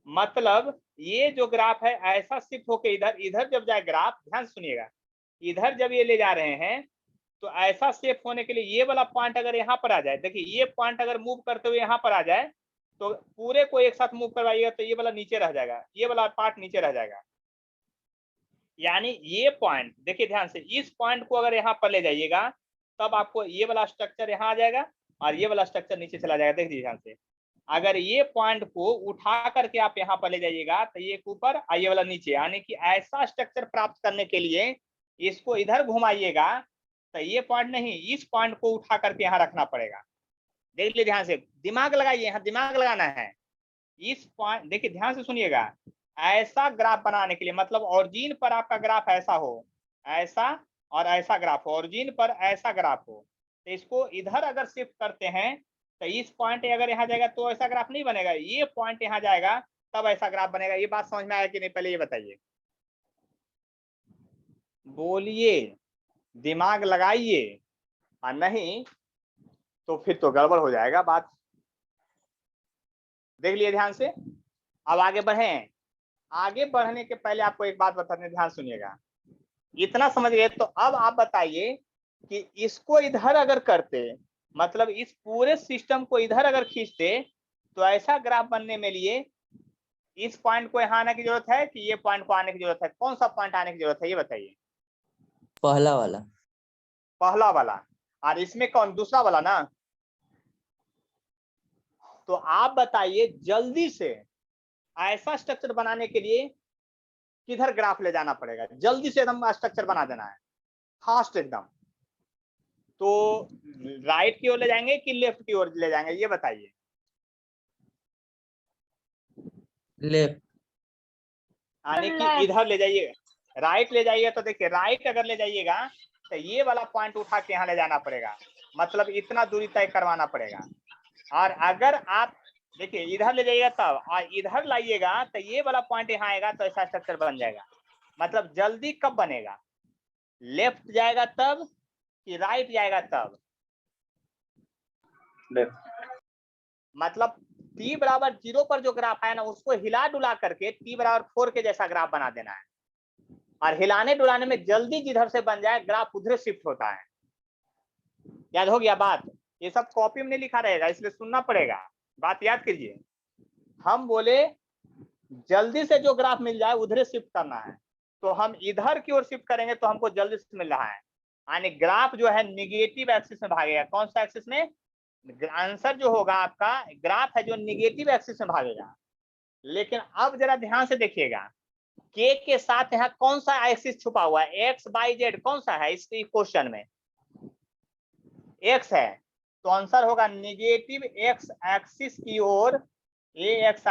मतलब ये जो ग्राफ है ऐसा शिफ्ट होके इधर, इधर जब जाए ग्राफ, ध्यान सुनिएगा, इधर जब ये ले जा रहे हैं तो ऐसा शेप होने के लिए ये वाला पॉइंट अगर यहाँ पर आ जाए, देखिए ये पॉइंट अगर मूव करते हुए यहाँ पर आ जाए, तो पूरे को एक साथ मूव करवाइएगा तो ये वाला नीचे रह जाएगा, ये वाला पार्ट नीचे रह जाएगा। यानी ये पॉइंट देखिए ध्यान से, इस पॉइंट को अगर यहाँ पर ले जाइएगा तब आपको ये वाला स्ट्रक्चर यहाँ आ जाएगा और ये वाला स्ट्रक्चर नीचे चला जाएगा। देखिए ध्यान से, अगर ये पॉइंट को उठा करके आप यहाँ पर ले जाइएगा तो ये ऊपर और ये वाला नीचे, यानी कि ऐसा स्ट्रक्चर प्राप्त करने के लिए इसको इधर घुमाइएगा तो ये पॉइंट नहीं, इस पॉइंट को उठा करके यहाँ रखना पड़ेगा। देख लीजिए ध्यान से, दिमाग लगाइए, यहाँ दिमाग लगाना है। इस पॉइंट देखिए ध्यान से सुनिएगा, ऐसा ग्राफ बनाने के लिए, मतलब ऑरिजिन पर आपका ग्राफ ऐसा हो, ऐसा और ऐसा ग्राफ हो, ऑरिजिन पर ऐसा ग्राफ हो, तो इसको इधर अगर शिफ्ट करते हैं तो इस पॉइंट अगर यहाँ जाएगा तो ऐसा ग्राफ नहीं बनेगा, ये पॉइंट यहाँ जाएगा तब ऐसा ग्राफ बनेगा। ये बात समझ में आया कि नहीं, पहले ये बताइए, बोलिए, दिमाग लगाइए, और नहीं तो फिर तो गड़बड़ हो जाएगा बात। देख लिए ध्यान से। अब आगे बढ़ें। आगे बढ़ने के पहले आपको एक बात बताने, ध्यान सुनिएगा, इतना समझ गए तो अब आप बताइए कि इसको इधर अगर करते, मतलब इस पूरे सिस्टम को इधर अगर खींचते तो ऐसा ग्राफ बनने में लिए इस पॉइंट को यहाँ आने की जरूरत है कि ये पॉइंट को आने की जरूरत है? कौन सा पॉइंट आने की जरूरत है ये बताइए? पहला वाला। पहला वाला। और इसमें कौन? दूसरा वाला ना। तो आप बताइए जल्दी से ऐसा स्ट्रक्चर बनाने के लिए किधर ग्राफ ले जाना पड़ेगा? जल्दी से एकदम स्ट्रक्चर बना देना है फास्ट एकदम, तो राइट की ओर ले जाएंगे कि लेफ्ट की ओर ले जाएंगे ये बताइए? लेफ्ट। यानी कि इधर ले जाइए, राइट ले जाइए, तो देखिए राइट अगर ले जाइएगा तो ये वाला पॉइंट उठा के यहाँ ले जाना पड़ेगा, मतलब इतना दूरी तय करवाना पड़ेगा। और अगर आप देखिए इधर ले जाइएगा तब, और इधर लाइएगा तो ये वाला पॉइंट यहाँ आएगा तो ऐसा स्ट्रक्चर बन जाएगा। मतलब जल्दी कब बनेगा? लेफ्ट जाएगा तब कि राइट जाएगा तब? लेफ्ट। मतलब t बराबर 0 पर जो ग्राफ है ना, उसको हिला डुला करके t बराबर 4 के जैसा ग्राफ बना देना है, और हिलाने डुलाने में जल्दी जिधर से बन जाए ग्राफ उधर शिफ्ट होता है। याद हो गया बात? ये सब कॉपी में नहीं लिखा रहेगा, इसलिए सुनना पड़ेगा। बात याद कीजिए, हम बोले जल्दी से जो ग्राफ मिल जाए उधर शिफ्ट करना है, तो हम इधर की ओर शिफ्ट करेंगे तो हमको जल्दी से मिल रहा है, यानी ग्राफ जो है निगेटिव एक्सिस में भागेगा। कौन सा एक्सिस में? आंसर जो होगा आपका ग्राफ है जो निगेटिव एक्सिस में भागेगा। लेकिन अब जरा ध्यान से देखिएगा, के के साथ यहाँ कौन सा एक्सिस छुपा हुआ है? एक्स वाई जेड कौन सा है इस क्वेश्चन में? एक्स है, तो आंसर होगा निगेटिव एक्स एक्सिस की ओर, एक्स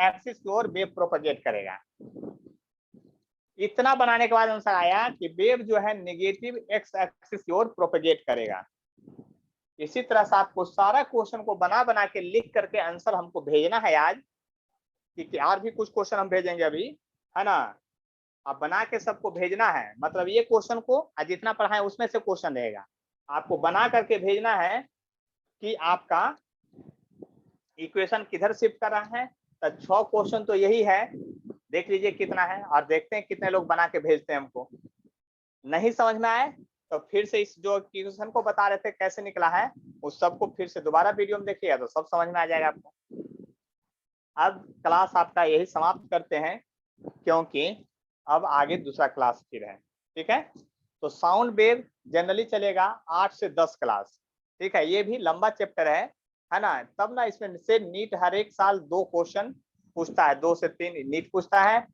एक्सिस की ओर वेव प्रोपगेट करेगा। इतना बनाने के बाद आंसर आया कि वेव जो है निगेटिव एक्स एक्सिस की ओर प्रोपगेट करेगा। इसी तरह से आपको सारा क्वेश्चन को बना बना के लिख करके आंसर हमको भेजना है आज, क्योंकि और भी कुछ क्वेश्चन हम भेजेंगे अभी, है ना। आप बना के सबको भेजना है, मतलब ये क्वेश्चन को जितना पढ़ाए उसमें से क्वेश्चन रहेगा, आपको बना करके भेजना है कि आपका इक्वेशन किधर शिफ्ट कर रहा है। तो 6 क्वेश्चन तो यही है, देख लीजिए कितना है और देखते हैं कितने लोग बना के भेजते हैं हमको। नहीं समझ में आए तो फिर से इस जो इक्वेशन को बता रहे थे कैसे निकला है उस सबको फिर से दोबारा वीडियो में देखिएगा तो सब समझ में आ जाएगा आपको। अब क्लास आपका यही समाप्त करते हैं, क्योंकि अब आगे दूसरा क्लास फिर है, ठीक है। तो साउंड वेव जनरली चलेगा 8 से 10 क्लास, ठीक है। ये भी लंबा चैप्टर है ना। तब ना इसमें से नीट हर एक साल 2 क्वेश्चन पूछता है, 2 से 3 नीट पूछता है,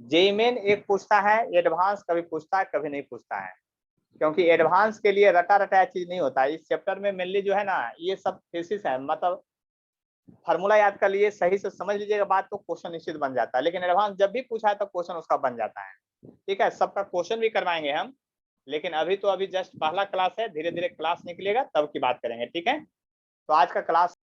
जेईई मेन एक पूछता है, एडवांस कभी पूछता है कभी नहीं पूछता है, क्योंकि एडवांस के लिए रटा रटाया चीज नहीं होता है। इस चैप्टर में मेनली जो है ना ये सब थीसिस है, मतलब फार्मूला याद कर लिए, सही से समझ लीजिएगा बात तो क्वेश्चन निश्चित बन जाता है। लेकिन एडवांस जब भी पूछा है तो क्वेश्चन उसका बन जाता है, ठीक है। सबका क्वेश्चन भी करवाएंगे हम, लेकिन अभी तो अभी जस्ट पहला क्लास है, धीरे धीरे क्लास निकलेगा तब की बात करेंगे, ठीक है। तो आज का क्लास